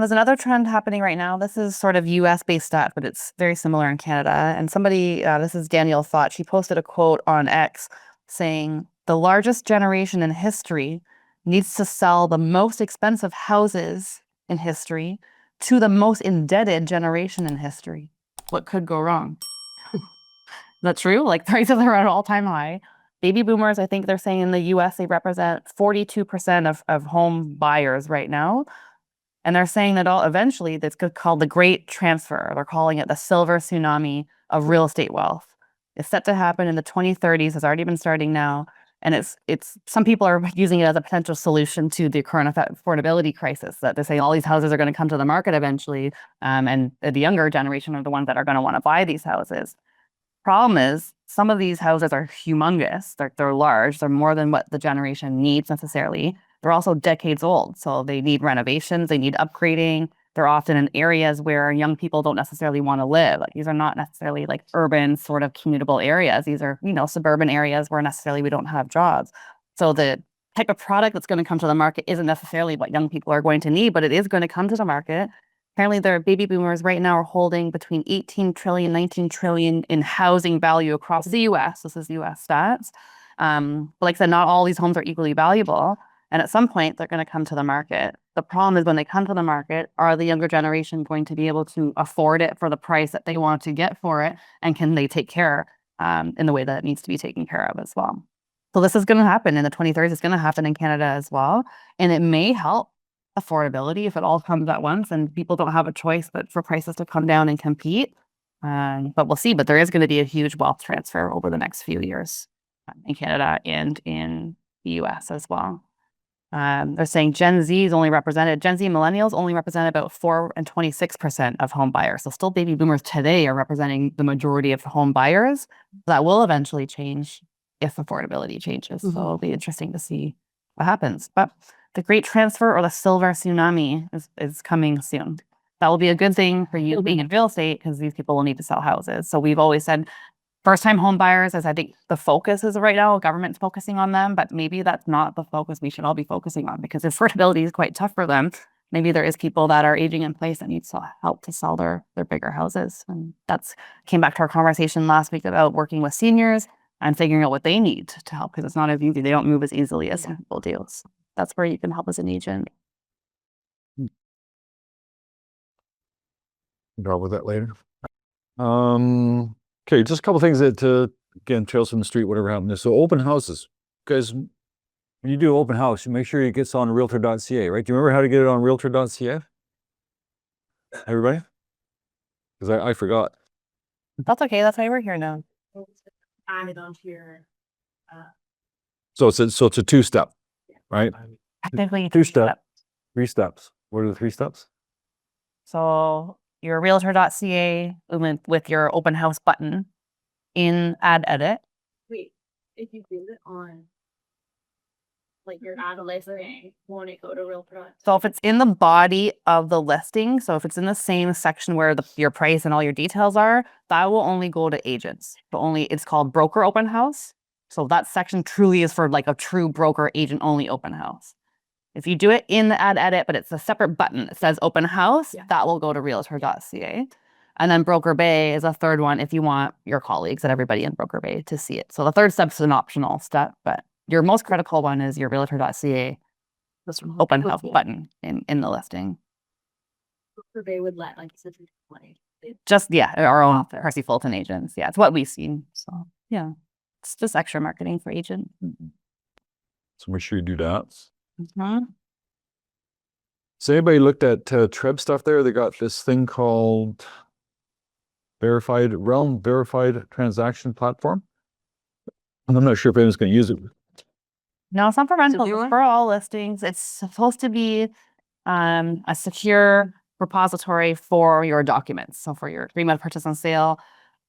There's another trend happening right now. This is sort of US based stat, but it's very similar in Canada. And somebody, this is Danielle Thought, she posted a quote on X saying, the largest generation in history needs to sell the most expensive houses in history to the most indebted generation in history. What could go wrong? Is that true? Like prices are at an all-time high. Baby boomers, I think they're saying in the US, they represent 42% of home buyers right now. And they're saying that eventually that's called the Great Transfer. They're calling it the silver tsunami of real estate wealth. It's set to happen in the 2030s. It's already been starting now. And it's some people are using it as a potential solution to the current affordability crisis, that they're saying all these houses are going to come to the market eventually, and the younger generation are the ones that are going to want to buy these houses. Problem is, some of these houses are humongous. They're large. They're more than what the generation needs necessarily. They're also decades old, so they need renovations. They need upgrading. They're often in areas where young people don't necessarily want to live. Like, these are not necessarily like urban sort of commutable areas. These are, suburban areas where necessarily we don't have jobs. So the type of product that's going to come to the market isn't necessarily what young people are going to need, but it is going to come to the market. Apparently, their baby boomers right now are holding between 18 trillion, 19 trillion in housing value across the US. This is US stats. But like I said, not all these homes are equally valuable. And at some point, they're going to come to the market. The problem is when they come to the market, are the younger generation going to be able to afford it for the price that they want to get for it? And can they take care in the way that it needs to be taken care of as well? So this is going to happen in the 2030s. It's going to happen in Canada as well. And it may help affordability if it all comes at once and people don't have a choice but for prices to come down and compete. But we'll see. But there is going to be a huge wealth transfer over the next few years in Canada and in the US as well. They're saying Gen Z and millennials only represent about 4 and 26% of home buyers. So still baby boomers today are representing the majority of home buyers. That will eventually change if affordability changes. So it'll be interesting to see what happens. But the great transfer or the silver tsunami is coming soon. That will be a good thing for you being in real estate because these people will need to sell houses. So we've always said first-time home buyers, as I think the focus is right now, government's focusing on them, but maybe that's not the focus we should all be focusing on because affordability is quite tough for them. Maybe there is people that are aging in place that need help to sell their bigger houses. And that's came back to our conversation last week about working with seniors and figuring out what they need to help because it's not as easy. They don't move as easily as some people do. So that's where you can help as an agent. Talk with that later. Okay, just a couple things that again, trails from the street, whatever happened there. So open houses, guys. When you do open house, you make sure it gets on realtor.ca, right? Do you remember how to get it on realtor.ca? Everybody? Because I forgot. That's okay. That's why we're here now. Add it onto your So it's a two-step, right? Technically, Two-step. 3 steps. What are the 3 steps? So your realtor.ca with your open house button in add edit. Wait, if you do it on like your ad listing, won't it go to real product? So if it's in the body of the listing, so if it's in the same section where your price and all your details are, that will only go to agents. It's called broker open house. So that section truly is for like a true broker agent only open house. If you do it in the ad edit, but it's a separate button that says open house, that will go to realtor.ca. And then Broker Bay is a third one if you want your colleagues and everybody in Broker Bay to see it. So the third step is an optional step, but your most critical one is your realtor.ca open house button in the listing. Broker Bay would let like Just, our own Percy Fulton agents. Yeah, it's what we've seen. So, yeah, it's just extra marketing for agent. So make sure you do that. Mm-hmm. So anybody looked at Treb stuff there? They got this thing called Realm Verified Transaction Platform. And I'm not sure if anyone's going to use it. No, it's not for rental. new It's one? for all listings. It's supposed to be a secure repository for your documents. So for your agreement of purchase and sale,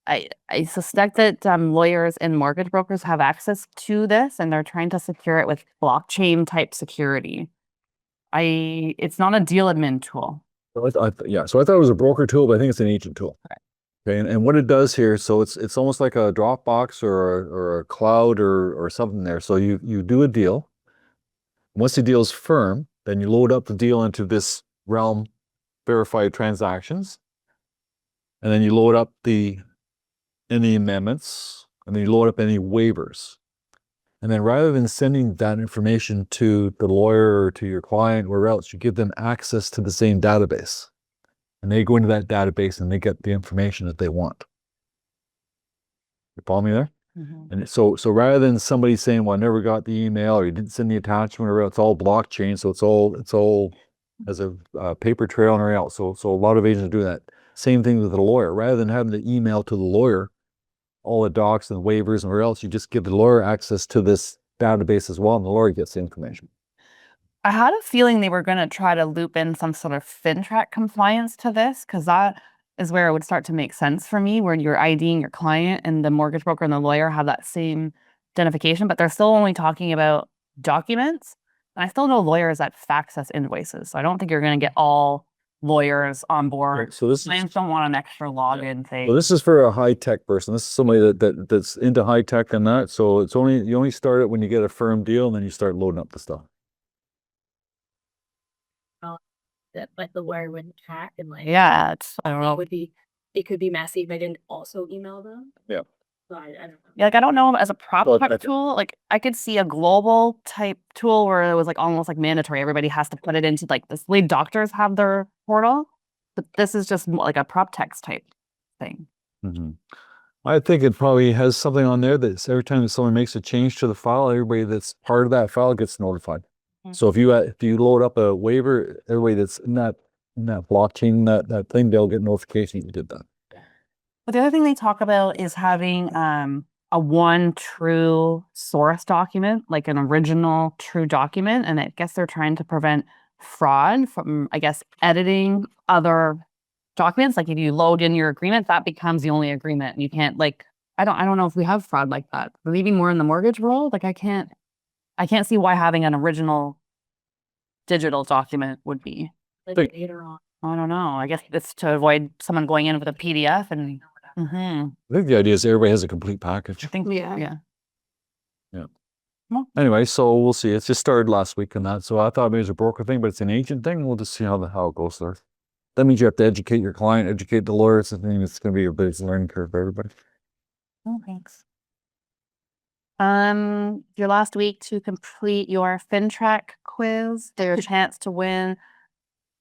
I suspect that lawyers and mortgage brokers have access to this, and they're trying to secure it with blockchain type security. It's not a deal admin tool. So I thought it was a broker tool, but I think it's an agent tool. Okay, and what it does here, so it's almost like a Dropbox or a cloud or something there. So you do a deal. Once the deal is firm, then you load up the deal into this Realm Verified Transactions, and then you load up any amendments, and then you load up any waivers. And then rather than sending that information to the lawyer or to your client or else, you give them access to the same database. And they go into that database and they get the information that they want. You follow me there? Mm-hmm. And so rather than somebody saying, well, I never got the email or you didn't send the attachment or else, it's all blockchain. So it's all as a paper trail and everything else. So a lot of agents do that. Same thing with the lawyer. Rather than having to email to the lawyer all the docs and the waivers and where else, you just give the lawyer access to this database as well, and the lawyer gets the information. I had a feeling they were going to try to loop in some sort of FinTrack compliance to this, because that is where it would start to make sense for me, where you're IDing your client and the mortgage broker and the lawyer have that same identification, but they're still only talking about documents. And I still know lawyers that fax us invoices. So I don't think you're going to get all lawyers on board. So this is Clients don't want an extra login thing. well, this is for a high tech person. This is somebody that's into high tech and that. So it's only you only start it when you get a firm deal, and then you start loading up the stuff. That like the wire wouldn't hack and like Yeah, I don't it know. would be it could be messy if I didn't also email them. Yeah. So I don't know. Yeah, like I don't know as a prop Well, type I- tool. Like I could see a global type tool where it was like almost like mandatory. Everybody has to put it into like this way doctors have their portal, but this is just like a prop text type thing. Mhm. I think it probably has something on there that every time that someone makes a change to the file, everybody that's part of that file gets notified. So if you load up a waiver, everybody that's in that blockchain, that thing, they'll get notification you did that. But the other thing they talk about is having a one true source document, like an original true document. And I guess they're trying to prevent fraud from, I guess, editing other documents. Like if you load in your agreement, that becomes the only agreement. And you can't like, I don't know if we have fraud like that. Maybe more in the mortgage world. Like I can't see why having an original digital document would be. Like Think- later on. I don't know. I guess it's to avoid someone going in with a PDF and I think the idea is everybody has a complete package. I think Yeah. Anyway, so we'll see. It's just started last week and that. So I thought maybe it was a broker thing, but it's an agent thing. We'll just see how it goes there. That means you have to educate your client, educate the lawyers. I think it's going to be a big learning curve for everybody. Oh, thanks. Your last week to complete your FinTrack quiz. There's a chance to win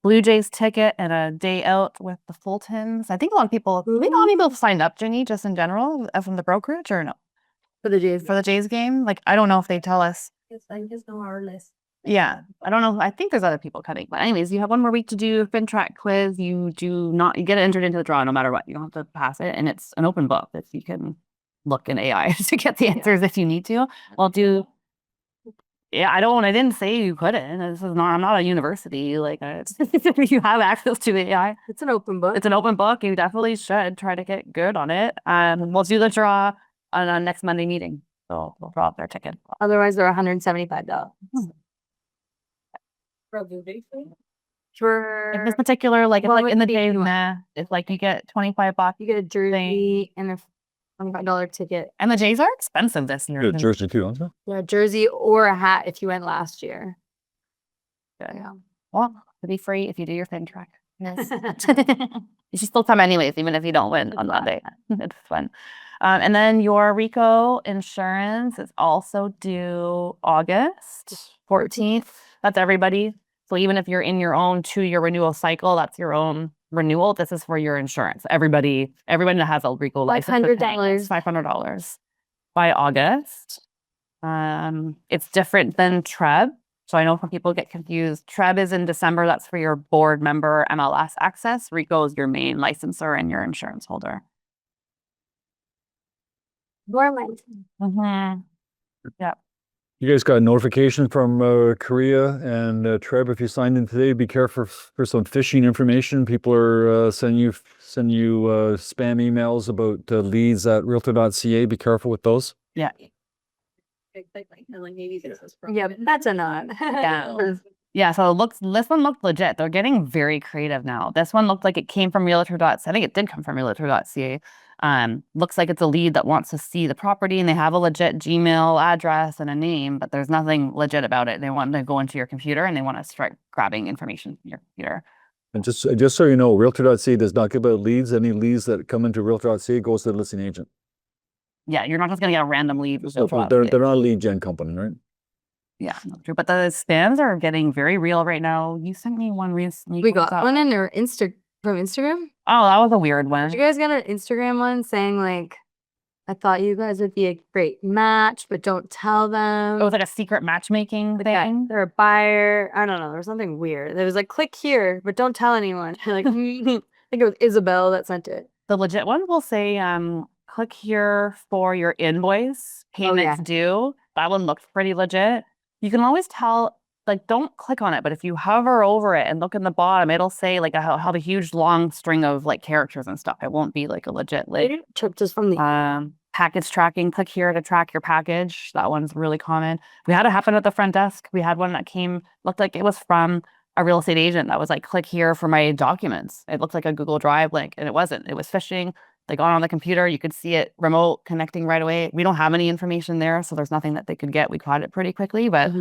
Blue Jays ticket and a day out with the Fultons. I think a lot of people, maybe not many people signed up, Jenny, just in general, from the brokerage or no? For the Jays. For the Jays game? Like, I don't know if they tell us. Yes, I just know our list. Yeah, I don't know. I think there's other people coming. But anyways, you have one more week to do a FinTrack quiz. You get entered into the draw no matter what. You don't have to pass it. And it's an open book that you can look in AI to get the answers if you need to. I didn't say you couldn't. I'm not a university. Like, you have access to AI. It's an open book. It's an open book. You definitely should try to get good on it. We'll do the draw on our next Monday meeting. So we'll draw up their ticket. Otherwise, they're $175. For a Blue Jays thing? For In this particular, like, it's Well, like in the with day, the- it's like you get $25. you get a jersey and a $25 ticket. And the Jays are expensive this year. Yeah, jersey too, aren't you? Yeah, a jersey or a hat if you went last year. Yeah. Well, it'll be free if you do your FinTrack. Yes. You should still come anyways, even if you don't win on Monday. It's fun. And then your RECO insurance is also due August 14th. That's everybody. So even if you're in your own 2-year renewal cycle, that's your own renewal. This is for your insurance. Everybody that has a RECO license. $500. $500 by August. It's different than TREB. So I know some people get confused. TREB is in December. That's for your board member MLS access. RECO is your main licensor and your insurance holder. Mm-hmm. You guys got a notification from Korea and Treb. If you signed in today, be careful for some phishing information. People are sending you spam emails about leads at realtor.ca. Be careful with those. Yeah. And like maybe this is from. Yeah, but that's a nod. Yeah. Yeah, so this one looked legit. They're getting very creative now. This one looked like it came from realtor.ca. I think it did come from realtor.ca. Looks like it's a lead that wants to see the property and they have a legit Gmail address and a name, but there's nothing legit about it. They want to go into your computer and they want to start grabbing information from your computer. And just so you know, realtor.ca does not give out leads. Any leads that come into realtor.ca goes to the listing agent. Yeah, you're not just going to get a random lead. So they're not a lead gen company, right? Yeah, not true. But the spams are getting very real right now. You sent me one recently. We What was got that? one in our from Instagram. Oh, that was a weird one. Did you guys get an Instagram one saying like, I thought you guys would be a great match, but don't tell them. It was like a secret matchmaking thing. They're a buyer. I don't know. There was something weird. It was like, click here, but don't tell anyone. Like, I think it was Isabel that sent it. The legit one will say, click here for your invoice, payments due, That one looked pretty legit. You can always tell, like, don't click on it, but if you hover over it and look in the bottom, it'll say like have a huge long string of like characters and stuff. It won't be like a legit link. They tripped us from the Package tracking, click here to track your package. That one's really common. We had it happen at the front desk. We had one that came, looked like it was from a real estate agent that was like, click here for my documents. It looked like a Google Drive link and it wasn't. It was phishing. They got on the computer. You could see it remote connecting right away. We don't have any information there, so there's nothing that they could get. We caught it pretty quickly, but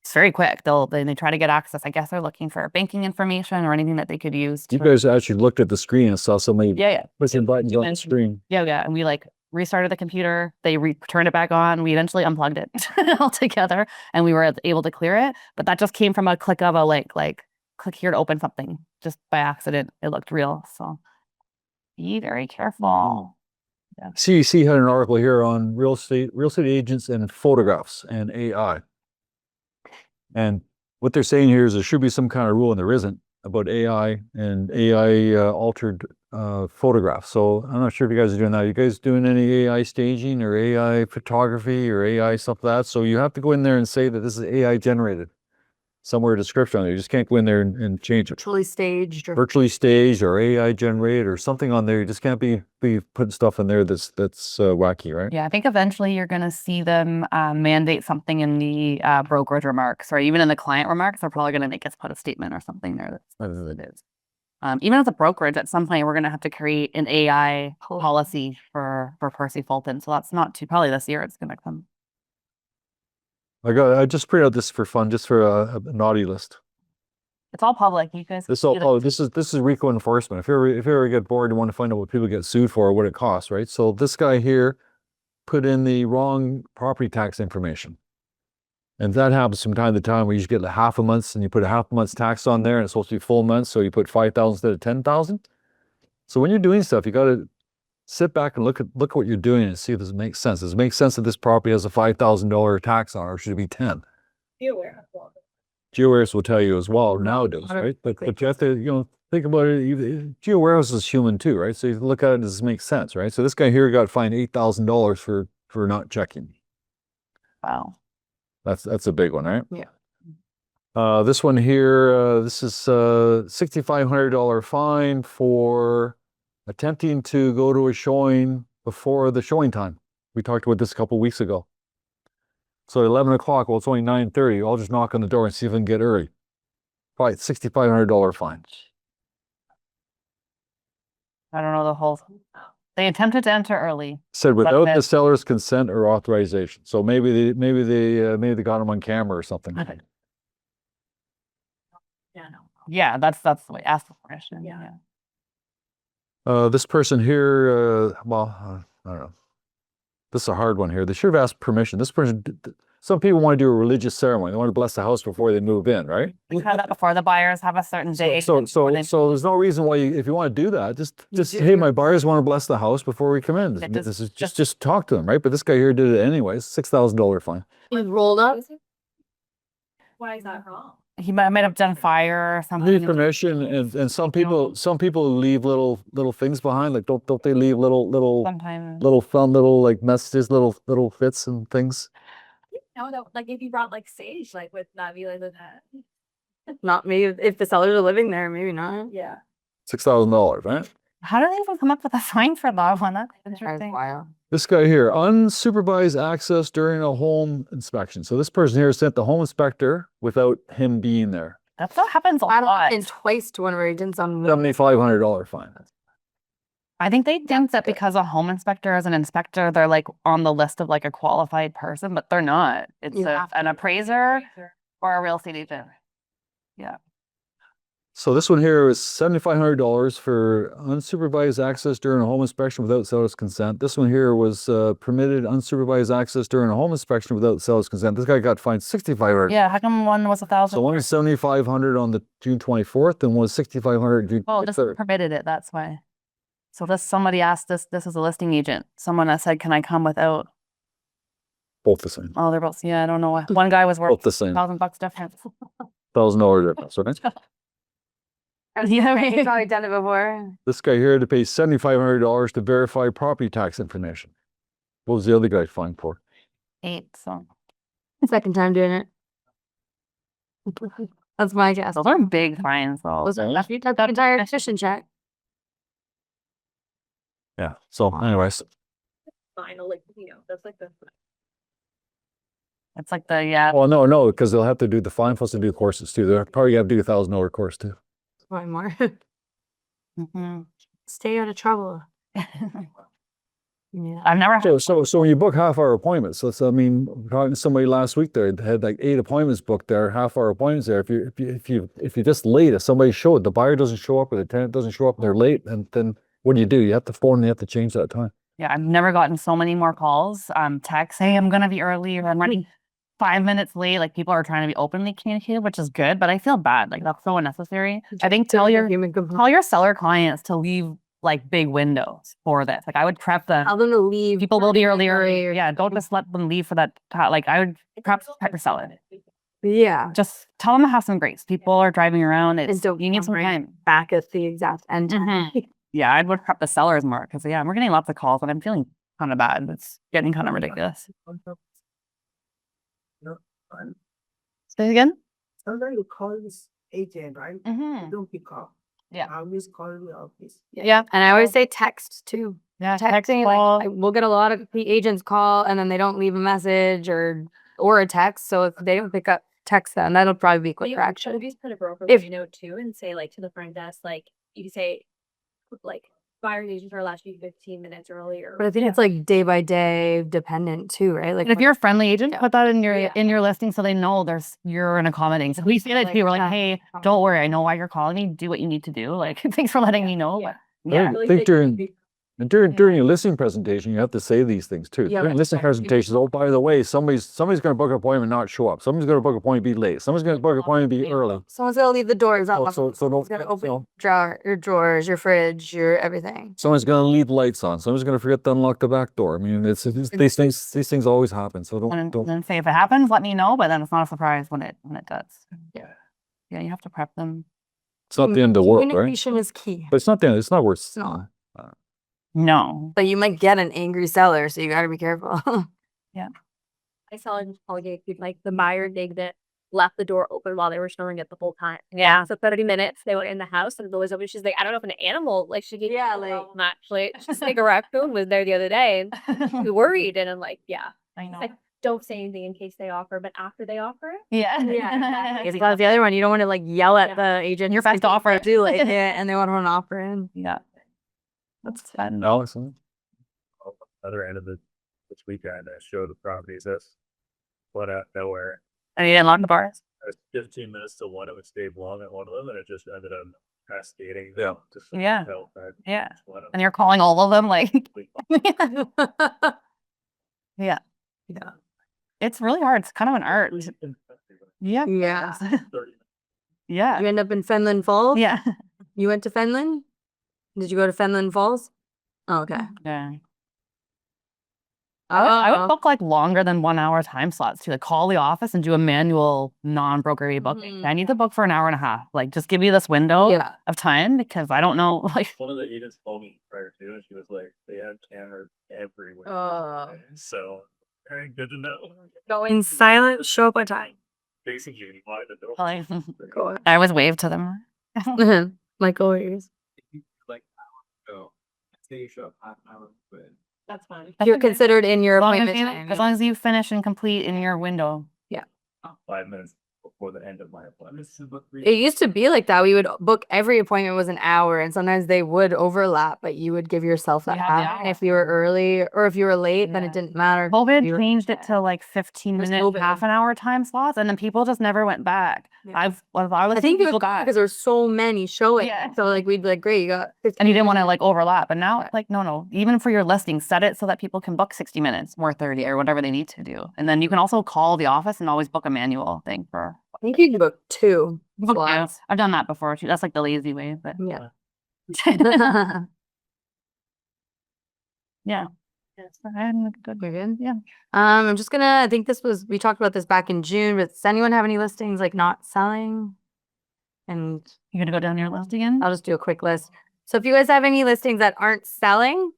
it's very quick. They try to get access. I guess they're looking for banking information or anything that they could use. You guys actually looked at the screen and saw somebody Yeah. pushing buttons on the screen. Yeah. And we like restarted the computer. They turned it back on. We eventually unplugged it altogether and we were able to clear it. But that just came from a click of a link, like click here to open something just by accident. It looked real. So be very careful. Yeah. CEC had an article here on real estate agents and photographs and AI. And what they're saying here is there should be some kind of rule, and there isn't, about AI and AI altered photographs. So I'm not sure if you guys are doing that. Are you guys doing any AI staging or AI photography or AI stuff like that? So you have to go in there and say that this is AI generated. Somewhere description on there. You just can't go in there and change it. virtually staged or Virtually staged or AI generated or something on there. You just can't be putting stuff in there that's wacky, right? Yeah, I think eventually you're going to see them mandate something in the brokerage remarks or even in the client remarks. They're probably going to make us put a statement or something there that's what it is. Even as a brokerage, at some point, we're going to have to create an AI policy for Percy Fulton. So that's not probably this year it's going to come. I just printed out this for fun, just for a naughty list. It's all public. You guys. This can all see the- this is RECO enforcement. If you ever get bored and want to find out what people get sued for or what it costs, right? So this guy here put in the wrong property tax information. And that happens from time to time where you just get like half a month and you put a half a month's tax on there and it's supposed to be full month, so you put 5,000 instead of 10,000. So when you're doing stuff, you got to sit back and look at what you're doing and see if this makes sense. Does it make sense that this property has a $5,000 tax on it, or should it be 10? Be aware. GeoWarehouse will tell you as well nowadays, right? But you have to, think about it. GeoWarehouse is human too, right? So you look at it, does this make sense, right? So this guy here got fined $8,000 for not checking. Wow. That's a big one, right? Yeah. This one here, this is $6,500 fine for attempting to go to a showing before the showing time. We talked about this a couple weeks ago. So at 11 o'clock, well, it's only 9:30. I'll just knock on the door and see if I can get early. Probably $6,500 fine. I don't know the whole. They attempted to enter early. Said without the that- seller's consent or authorization. So maybe they got him on camera or something. Yeah, no. Yeah, that's the way. Ask for permission. Yeah. This person here, I don't know. This is a hard one here. They should have asked permission. This person, some people want to do a religious ceremony. They want to bless the house before they move in, right? We've had that before. The buyers have a certain day. So before they- there's no reason why if you want to do that, just hey, my buyers want to bless the house before we come in. It This does- is just talk to them, right? But this guy here did it anyways. $6,000 fine. It rolled up. Why is that wrong? He might have done fire or something. Need permission, and some people leave little things behind. Like don't they leave little Sometimes. fun little like messages, little fits and things. No, that like if you brought like sage, like would that be like that? Not maybe if the sellers are living there, maybe not. Yeah. $6,000, right? How do they even come up with a fine for that one? That's That's interesting. wild. This guy here, unsupervised access during a home inspection. So this person here sent the home inspector without him being there. That still happens a I lot. don't twice to one of our agents on $7,500 fine. I think they think that because a home inspector is an inspector, they're like on the list of like a qualified person, but they're not. It's You have an appraiser or a real estate agent. So this one here is $7,500 for unsupervised access during a home inspection without seller's consent. This one here was permitted unsupervised access during a home inspection without seller's consent. This guy got fined $6,500. Yeah, how come one was 1,000? So one was $7,500 on the June 24th and one was $6,500 June Oh, just 23rd. permitted it. That's why. So somebody asked this is a listing agent. Someone that said, can I come without? Both the same. Oh, they're both, yeah, I don't know. One guy was worth Both the same. $1,000 difference. $1,000 difference, right? Yeah, He's probably done it before. This guy here had to pay $7,500 to verify property tax information. What was the other guy fined for? 8, so. Second time doing it. That's my guess. Those are big fines, though. Those are that's the entire fishing check. Yeah. So anyways, Final, like, you know, that's like the. It's like the, yeah. well, no, because they'll have to do the fine plus to do courses too. They're probably have to do $1,000 course too. Probably more. Mhm. Stay out of trouble. Yeah. I've never had. So when you book half-hour appointments, I mean, talking to somebody last week there, they had like 8 appointments booked there, half-hour appointments there. If you're just late, if somebody showed, the buyer doesn't show up or the tenant doesn't show up, and they're late, and then what do? You have to phone and you have to change that time. Yeah, I've never gotten so many more calls, texts, hey, I'm gonna be early, or I'm running 5 minutes late. Like, people are trying to be openly communicative, which is good, but I feel bad. Like, that's so unnecessary. I think tell your seller clients to leave like big windows for this. Like, I would prep them. Tell them to leave. People will be earlier. early. Yeah, don't just let them leave for that time. Like, I would prep your seller. Yeah. Just tell them to have some grace. People are driving around. And don't You need some time. back at the exact end. Yeah, I would prep the sellers more because, yeah, we're getting lots of calls and I'm feeling kind of bad. It's getting kind of ridiculous. Say it again? Sometimes you call this agent, right? Mm-hmm. You don't pick up. Yeah. I always call the office. Yeah. And I always say text too. Yeah, text, Texting, call. like, we'll get a lot of the agents call and then they don't leave a message or a text. So if they don't pick up, text them. That'll probably be quicker Should action. we just put a broker If- note too and say like to the front desk, like you can say like buyer's agents are allowed to be 15 minutes earlier. But I think it's like day by day dependent too, right? Like And if you're a friendly agent, Yeah. put that in your Yeah. listing so they know you're an accommodating. So we say that too. We're like, yeah. hey, don't worry, I know why you're calling me. Do what you need to do. Like, thanks for letting me know. Yeah. But yeah. I think during your listing presentation, you have to say these things too. Yeah. During listing presentations, oh, by the way, somebody's going to book an appointment and not show up. Somebody's going to book an appointment and be late. Somebody's going to book an appointment and be early. someone's gonna leave the doors Oh, unlocked. so don't, Someone's gonna you open know, your drawers, your fridge, your everything. someone's going to leave the lights on. Someone's going to forget to unlock the back door. I mean, these things always happen. So And don't. then say if it happens, let me know. But then it's not a surprise when it does. Yeah. Yeah, you have to prep them. It's not the end of the world, right? Communication is key. But it's not the end. It's not worth. It's not. No. But you might get an angry seller, so you gotta be careful. I saw in Holiday like the buyer that left the door open while they were snoring it the whole time. Yeah. So 30 minutes they were in the house and the door was open. She's like, I don't know if an animal like she gave Yeah, like like- actually just like a raccoon was there the other day and we worried and I'm like, yeah. I know. Like don't say anything in case they offer, but after they offer it, Yeah. Because the other one, you don't want to like yell at the agent. Your best offer. Do like it, and they want to run an offer in. Yeah. That's fun. Alex, Other end of this weekend, I showed the properties that's flat out nowhere. And you didn't lock the bars? It was 15 minutes to one. It would stay long at one of them, and it just ended up cascading. Yeah. Just Yeah. hell, right? Yeah. One of And you're calling all of them like, them. yeah. Yeah. It's really hard. It's kind of an art. Yeah. Yeah. 30 Yeah. You end up in Fenland Falls? Yeah. You went to Fenland? Did you go to Fenland Falls? Oh, okay. Yeah. I would book like longer than 1 hour time slots to like call the office and do a manual non-broker booking. I need to book for an hour and a half. Like, just give me this window Yeah. of time because I don't know. Like, One of the agents told me prior to, and she was like, they have cameras everywhere. Oh. So, very good to know. Going silent, show up on time. Basically, you wanted to know. like, Go I always wave to them. on. Like always. Like, go. Say you show up half an hour, but that's fine. You're considered in your As long appointment as, time. as long as you finish and complete in your window. 5 minutes before the end of my appointment. It used to be like that. We would book every appointment was an hour, and sometimes they would overlap, but you would give yourself that You have the hour. hour. If you were early or if you were late, then Yeah. it didn't matter. COVID You were- changed it to like 15 There's minute, COVID. half an hour time slots, and then people just never went back. Yeah. I I think it people was got, because there were so many showing. Yeah. So like we'd be like, great, you got 15 and you didn't want to minutes. like overlap. But now it's like, no. Even for your listing, set it so that people can book 60 minutes or 30 or whatever they need to do. And then you can also call the office and always book a manual thing for. I think you can book 2 book slots. two. I've done that before too. That's like the lazy way, but Yeah. yeah. I'm good. We're good. Yeah. I'm just gonna, I think we talked about this back in June, but does anyone have any listings like not selling? And You're gonna go down your list again? I'll just do a quick list. So if you guys have any listings that aren't selling,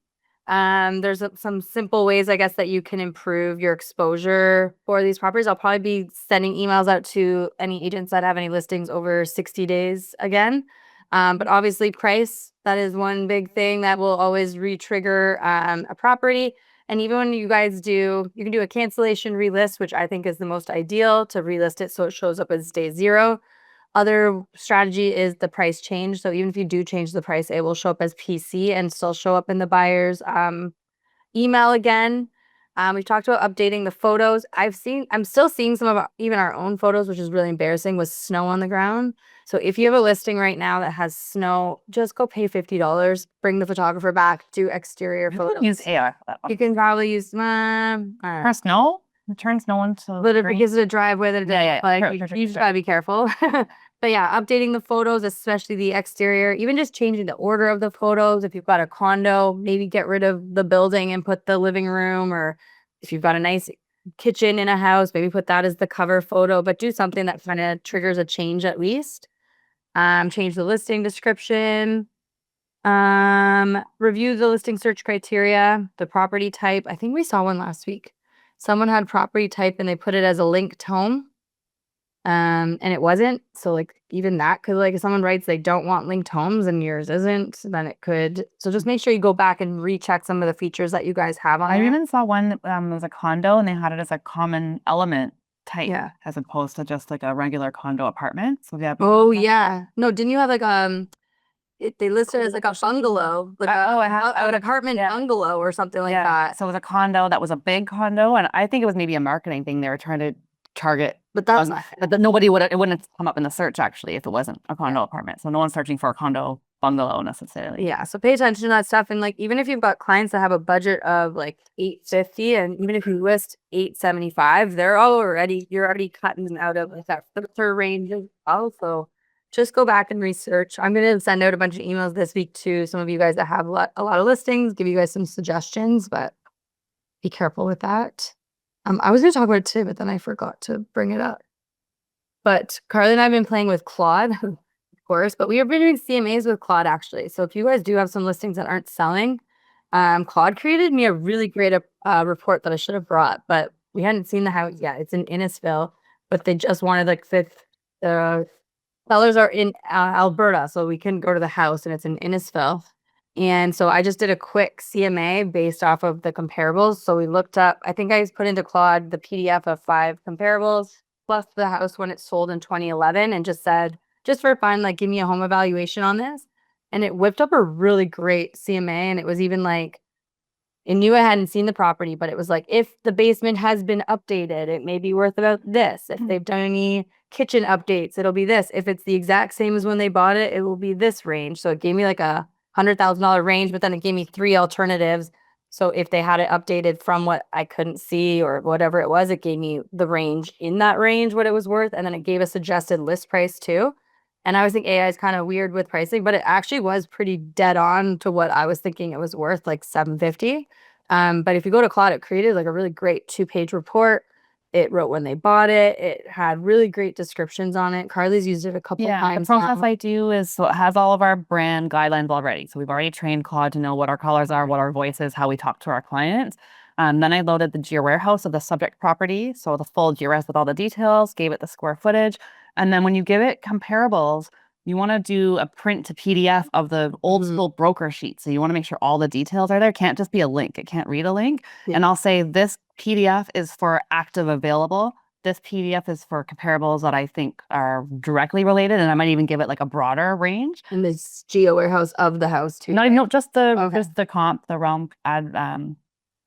There's some simple ways, I guess, that you can improve your exposure for these properties. I'll probably be sending emails out to any agents that have any listings over 60 days again. But obviously price, that is one big thing that will always re-trigger a property. And even when you guys you can do a cancellation relist, which I think is the most ideal to relist it so it shows up as day 0. Other strategy is the price change. So even if you do change the price, it will show up as PC and still show up in the buyer's email again. We've talked about updating the photos. I'm still seeing some of even our own photos, which is really embarrassing, with snow on the ground. So if you have a listing right now that has snow, just go pay $50, bring the photographer back, do exterior photos. Use AI for that one. You can probably use For snow, it turns no one to but if it green. gives it a driveway that Yeah, like true, you, true, true, you just true. gotta be careful. But yeah, updating the photos, especially the exterior, even just changing the order of the photos. If you've got a condo, maybe get rid of the building and put the living room, or if you've got a nice kitchen in a house, maybe put that as the cover photo, but do something that kind of triggers a change at least. Change the listing description. Review the listing search criteria, the property type. I think we saw one last week. Someone had property type and they put it as a linked home. And it wasn't. So like even that could, like, if someone writes they don't want linked homes and yours isn't, then it could. So just make sure you go back and recheck some of the features that you guys have on I there. even saw one that was a condo and they had it as a common element type Yeah. as opposed to just like a regular condo apartment. So yeah. Oh yeah. No, didn't you have like they listed it as like a bungalow, like I have an apartment bungalow or something like that. So it was a condo that was a big condo, and I think it was maybe a marketing thing. They were trying to target, But that's but nobody it wouldn't come up in the search actually if it wasn't a condo apartment. So no one's searching for a condo bungalow necessarily. yeah. So pay attention to that stuff. And like, even if you've got clients that have a budget of like $850, and even if you list $875, you're already cutting out of like that filter range also. Just go back and research. I'm going to send out a bunch of emails this week to some of you guys that have a lot of listings, give you guys some suggestions, but be careful with that. I was going to talk about it today, but then I forgot to bring it up. But Carly and I have been playing with Claude, of course, but we have been doing CMAs with Claude actually. So if you guys do have some listings that aren't selling, Claude created me a really great report that I should have brought, but we hadn't seen the house yet. It's in Innisfil, but they just wanted like the sellers are in Alberta, so we couldn't go to the house, and it's in Innisfil. And so I just did a quick CMA based off of the comparables. So we looked up, I think I put into Claude the PDF of 5 comparables plus the house when it sold in 2011, and just said, just for fun, like, give me a home evaluation on this. And it whipped up a really great CMA. And it was even like, it knew I hadn't seen the property, but it was like, if the basement has been updated, it may be worth about this. If they've done any kitchen updates, it'll be this. If it's the exact same as when they bought it, it will be this range. So it gave me like a $100,000 range, but then it gave me 3 alternatives. So if they had it updated from what I couldn't see or whatever it was, it gave me the range in that range, what it was worth. And then it gave a suggested list price too. And I was thinking AI is kind of weird with pricing, but it actually was pretty dead on to what I was thinking it was worth, like $750. But if you go to Claude, it created like a really great 2-page report. It wrote when they bought it. It had really great descriptions on it. Carly's used it a couple times. The process I do is, so it has all of our brand guidelines already. So we've already trained Claude to know what our colors are, what our voice is, how we talk to our clients. Then I loaded the Geo warehouse of the subject property. So the full GeoRes with all the details, gave it the square footage. And then when you give it comparables, you want to do a print to PDF of the old school broker sheet. So you want to make sure all the details are there. It can't just be a link. It can't read a link. Yeah. And I'll say this PDF is for active available. This PDF is for comparables that I think are directly related. And I might even give it like a broader range. And this Geo warehouse of the house too. Not even just the Okay. just the comp, the realm add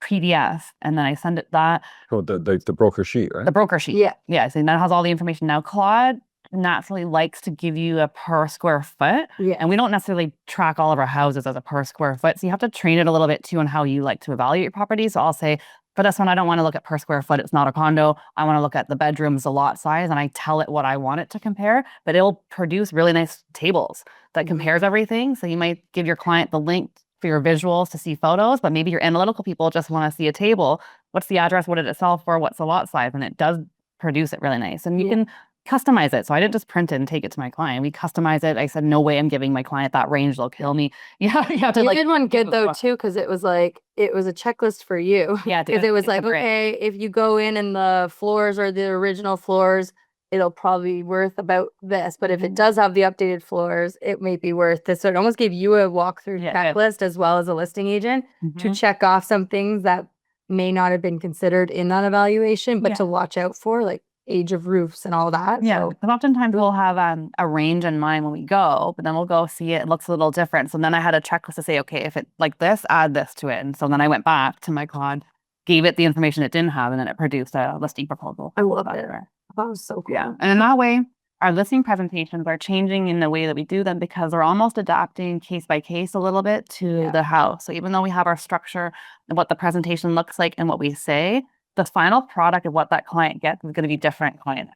PDF, and then I send it that. Oh, the broker sheet, right? The broker sheet. Yeah. Yeah. So that has all the information. Now Claude naturally likes to give you a per square foot. Yeah. And we don't necessarily track all of our houses as a per square foot. So you have to train it a little bit too on how you like to evaluate your property. So I'll say, for this one, I don't want to look at per square foot. It's not a condo. I want to look at the bedrooms, the lot size, and I tell it what I want it to compare, but it'll produce really nice tables that compares everything. So you might give your client the link for your visuals to see photos, but maybe your analytical people just want to see a table. What's the address? What did it sell for? What's the lot size? And it does produce it really nice. And you can customize it. So I didn't just print it and take it to my client. We customize it. I said, no way I'm giving my client that range. They'll kill me. Yeah, you have to You like did one good though before. too, because it was like it was a checklist for you. Yeah, Because it was like, separate. okay, if you go in and the floors are the original floors, it'll probably be worth about this. But if it does have the updated floors, it may be worth this. So it almost gave you a walkthrough Yeah. checklist as well as a listing agent to Mhm. check off some things that may not have been considered in that evaluation, but Yeah. to watch out for, like age of roofs and all that. Yeah, So because oftentimes we'll have a range in mind when we go, but then we'll go see it. It looks a little different. So then I had a checklist to say, okay, if it like this, add this to it. And so then I went back to my Claude, gave it the information it didn't have, and then it produced a listing proposal. I love That's it. where- that was so cool. Yeah, and in that way, our listing presentations are changing in the way that we do them because we're almost adapting case by case a little bit to Yeah. the house. So even though we have our structure and what the presentation looks like and what we say, the final product of what that client gets is going to be different client.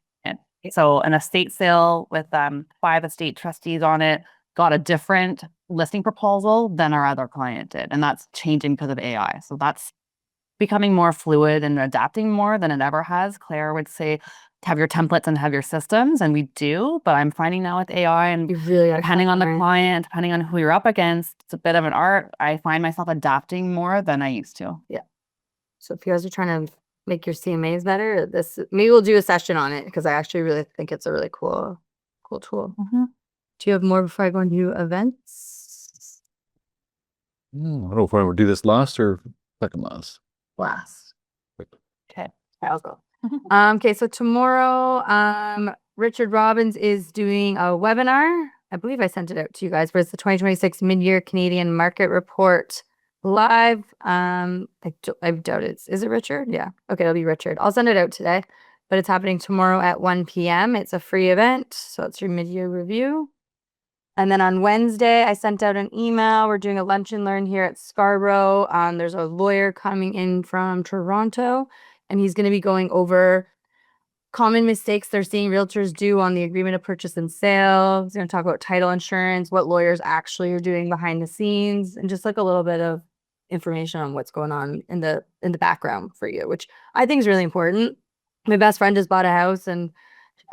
So an estate sale with 5 estate trustees on it got a different listing proposal than our other client did. And that's changing because of AI. So that's becoming more fluid and adapting more than it ever has. Claire would say, have your templates and have your systems. And we do, but I'm finding now with AI and You really gotta depending on the customize. client, depending on who you're up against, it's a bit of an art. I find myself adapting more than I used to. So if you guys are trying to make your CMAs better, maybe we'll do a session on it because I actually really think it's a really cool tool. Do you have more before I go into events? I don't know if I would do this last or second last. Last. Okay. I'll go. Okay, so tomorrow, Richard Robbins is doing a webinar. I believe I sent it out to you guys, but it's the 2026 Mid-Year Canadian Market Report live. I doubt is it Richard? Yeah. Okay, it'll be Richard. I'll send it out today, but it's happening tomorrow at 1 p.m. It's a free event, so it's your mid-year review. And then on Wednesday, I sent out an email. We're doing a lunch and learn here at Scarborough. There's a lawyer coming in from Toronto, and he's going to be going over common mistakes they're seeing realtors do on the agreement of purchase and sale. He's going to talk about title insurance, what lawyers actually are doing behind the scenes, and just like a little bit of information on what's going on in the background for you, which I think is really important. My best friend just bought a house, and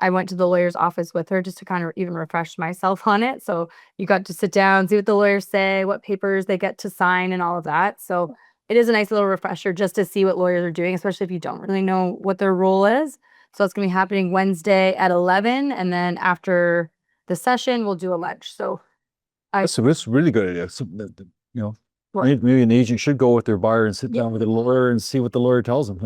I went to the lawyer's office with her just to kind of even refresh myself on it. So you got to sit down, see what the lawyers say, what papers they get to sign and all of that. So it is a nice little refresher just to see what lawyers are doing, especially if you don't really know what their role is. So it's going to be happening Wednesday at 11. And then after the session, we'll do a lunch. So That's a really good idea. So, What? maybe an agent should go with their buyer and sit down with the lawyer and see what the lawyer tells them.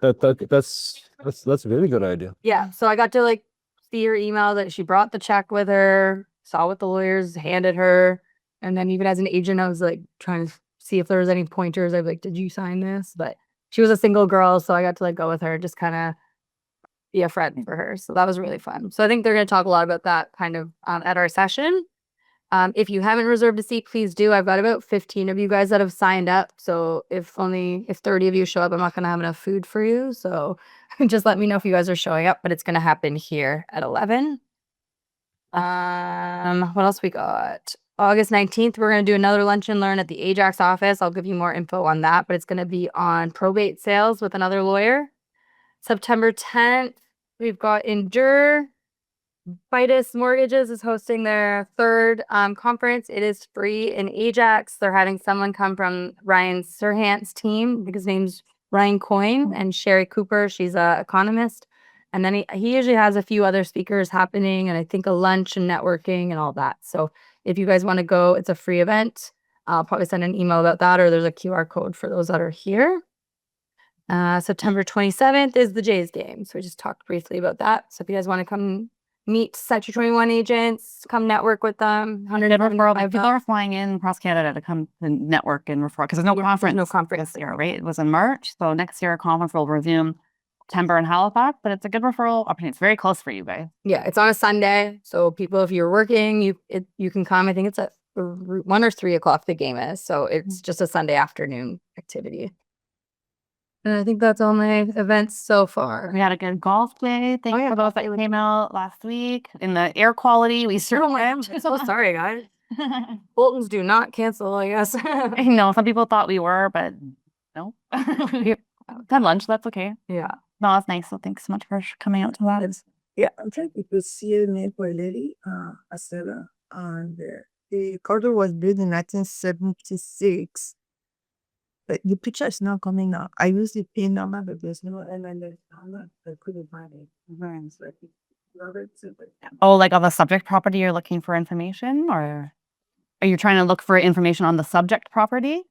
That's a really good idea. yeah, so I got to like see her email that she brought the check with her, saw what the lawyers handed her. And then even as an agent, I was like trying to see if there was any pointers. I was like, did you sign this? But she was a single girl, so I got to like go with her, just kind of be a friend for her. So that was really fun. So I think they're going to talk a lot about that kind of at our session. If you haven't reserved a seat, please do. I've got about 15 of you guys that have signed up. So if 30 of you show up, I'm not going to have enough food for you. So just let me know if you guys are showing up, but it's going to happen here at 11. What else we got? August 19th, we're going to do another lunch and learn at the Ajax office. I'll give you more info on that, but it's going to be on probate sales with another lawyer. September 10th, we've got Endure. Vitus Mortgages is hosting their third conference. It is free in Ajax. They're having someone come from Ryan Serhant's team. I think his name's Ryan Coyne, and Sherry Cooper. She's an economist. And then he usually has a few other speakers happening, and I think a lunch and networking and all that. So if you guys want to go, it's a free event. I'll probably send an email about that, or there's a QR code for those that are here. September 27th is the Jays game. So we just talked briefly about that. So if you guys want to come meet C21 agents, come network with them. People are flying in across Canada to come and network and refer because there's no conference. No conference this year, right? It was in March, so next year a conference will resume September in Halifax. But it's a good referral opportunity. It's very close for you guys. Yeah, it's on a Sunday, so people, if you're working, you can come. I think it's at 1 or 3 o'clock. The game is, so it's just a Sunday afternoon activity. And I think that's all my events so far. We had a good golf day. Thanks yeah, for those that came out last week. In the air quality, we certainly I'm so sorry, guys. Fultons do not cancel, I guess. I know some people thought we were, but no. We had lunch. That's okay. Yeah. No, it's nice. So thanks so much for coming out to that. Yeah, I'm trying to put CMA for a lady, a seller, and the condo was built in 1976. But the picture is not coming up. I used the PIN number, but there's no MLS number. I couldn't find it. It's like, Oh, like on the subject property, you're looking for information, or are you trying to look for information on the subject property?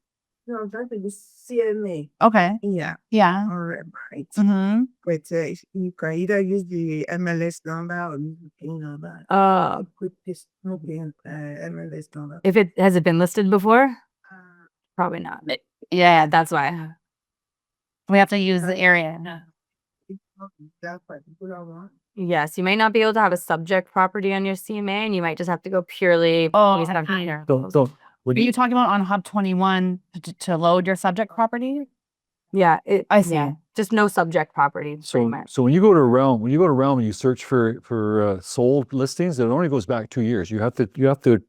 no, I'm trying to use CMA. Okay. Yeah, Yeah. or right. Mm-hmm. But you can either use the MLS number or use the PIN number. Put this no PIN, MLS number. If it has it been listed before? Probably not. Yeah, That's why. we have to use the area. It's not that particular one. Yes, you may not be able to have a subject property on your CMA, and you might just have to go purely. Oh, based on okay. here. Don't, Are would you you, talking about on Hub 21 to load your subject property? Yeah, I see. yeah, just no subject property. pretty so, much. so when you go to Realm and you search for sold listings, it only goes back 2 years. You have to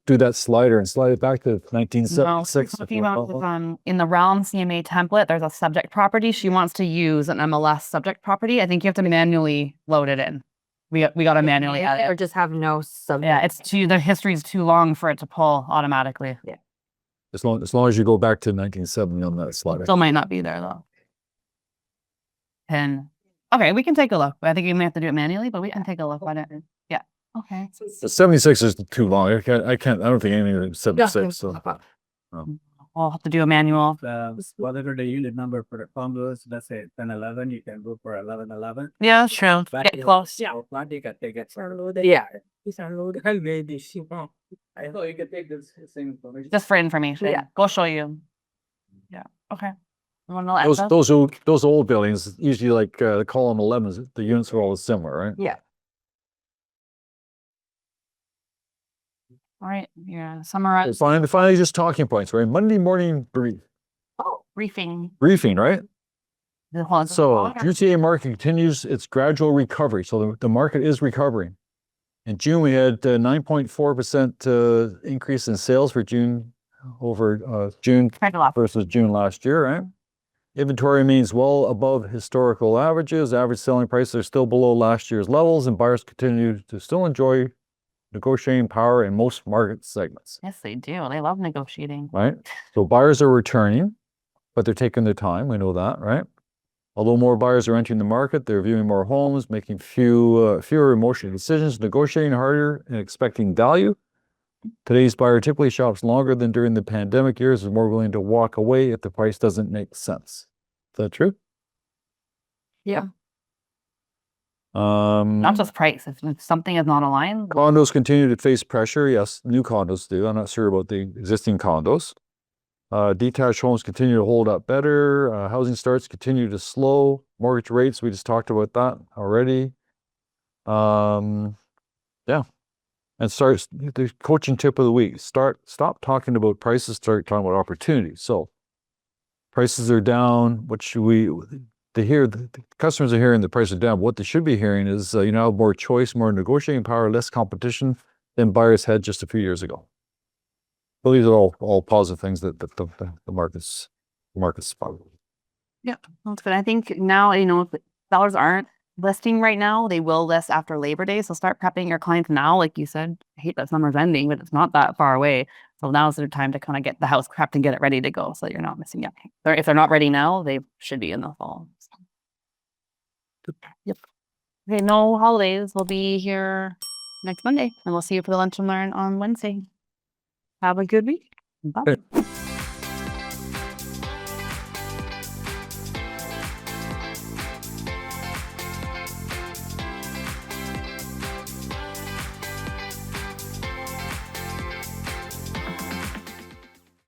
do that slider and slide it back to No, 1976. talking about in the Realm CMA template, there's a subject property. She wants to use an MLS subject property. I think you have to manually load it in. We got to manually add or it. just have no subject. Yeah, the history is too long for it to pull automatically. As long as you go back to 1970 on that slider. Still might not be there though. Okay, we can take a look. I think you may have to do it manually, but we can take a look at it. Yeah. Okay. The 76 is too long. I don't think anything is 76. So. We'll have to do a manual. Whatever the unit number for the condo is, let's say 1011, you can go for 1111. Yeah, that's true. Get close. Yeah. Plant, you can take it. It's unloaded. Yeah. It's unloaded. I made this shit. I thought you could take this same information. Just for information. Yeah. We'll show you. Yeah. Okay. You want to let us? Those old buildings, usually like column 11s, the units are all similar, right? Yeah. All right. Yeah. Summarize. Finally, just talking points, right? Monday morning Briefing. briefing, right? So So GTA market continues its gradual recovery. So the market is recovering. In June, we had 9.4% increase in sales for June over June versus June last year, right? Inventory remains well above historical averages. Average selling prices are still below last year's levels, and buyers continue to still enjoy negotiating power in most market segments. Yes, they do. They love negotiating. Right? So buyers are returning, but they're taking their time. We know that, right? Although more buyers are entering the market, they're viewing more homes, making fewer emotional decisions, negotiating harder, and expecting value. Today's buyer typically shops longer than during the pandemic years and is more willing to walk away if the price doesn't make sense. Is that true? Yeah. Not just price. If something is not aligned. Condos continue to face pressure. Yes, new condos do. I'm not sure about the existing condos. Detached homes continue to hold up better. Housing starts continue to slow. Mortgage rates, we just talked about that already. Yeah. And the coaching tip of the week, stop talking about prices, start talking about opportunities. So prices are down. What should the customers are hearing the prices are down. What they should be hearing is, have more choice, more negotiating power, less competition than buyers had just a few years ago. Well, these are all positive things that the market's following. Yeah, that's good. I think now, if sellers aren't listing right now, they will list after Labor Day. So start prepping your clients now. Like you said, I hate that summer's ending, but it's not that far away. So now's the time to kind of get the house prepped and get it ready to go so you're not missing out. If they're not ready now, they should be in the fall. Yep. Okay, no holidays. We'll be here next Monday and we'll see you for the Lunch and Learn on Wednesday. Have a good week. Bye.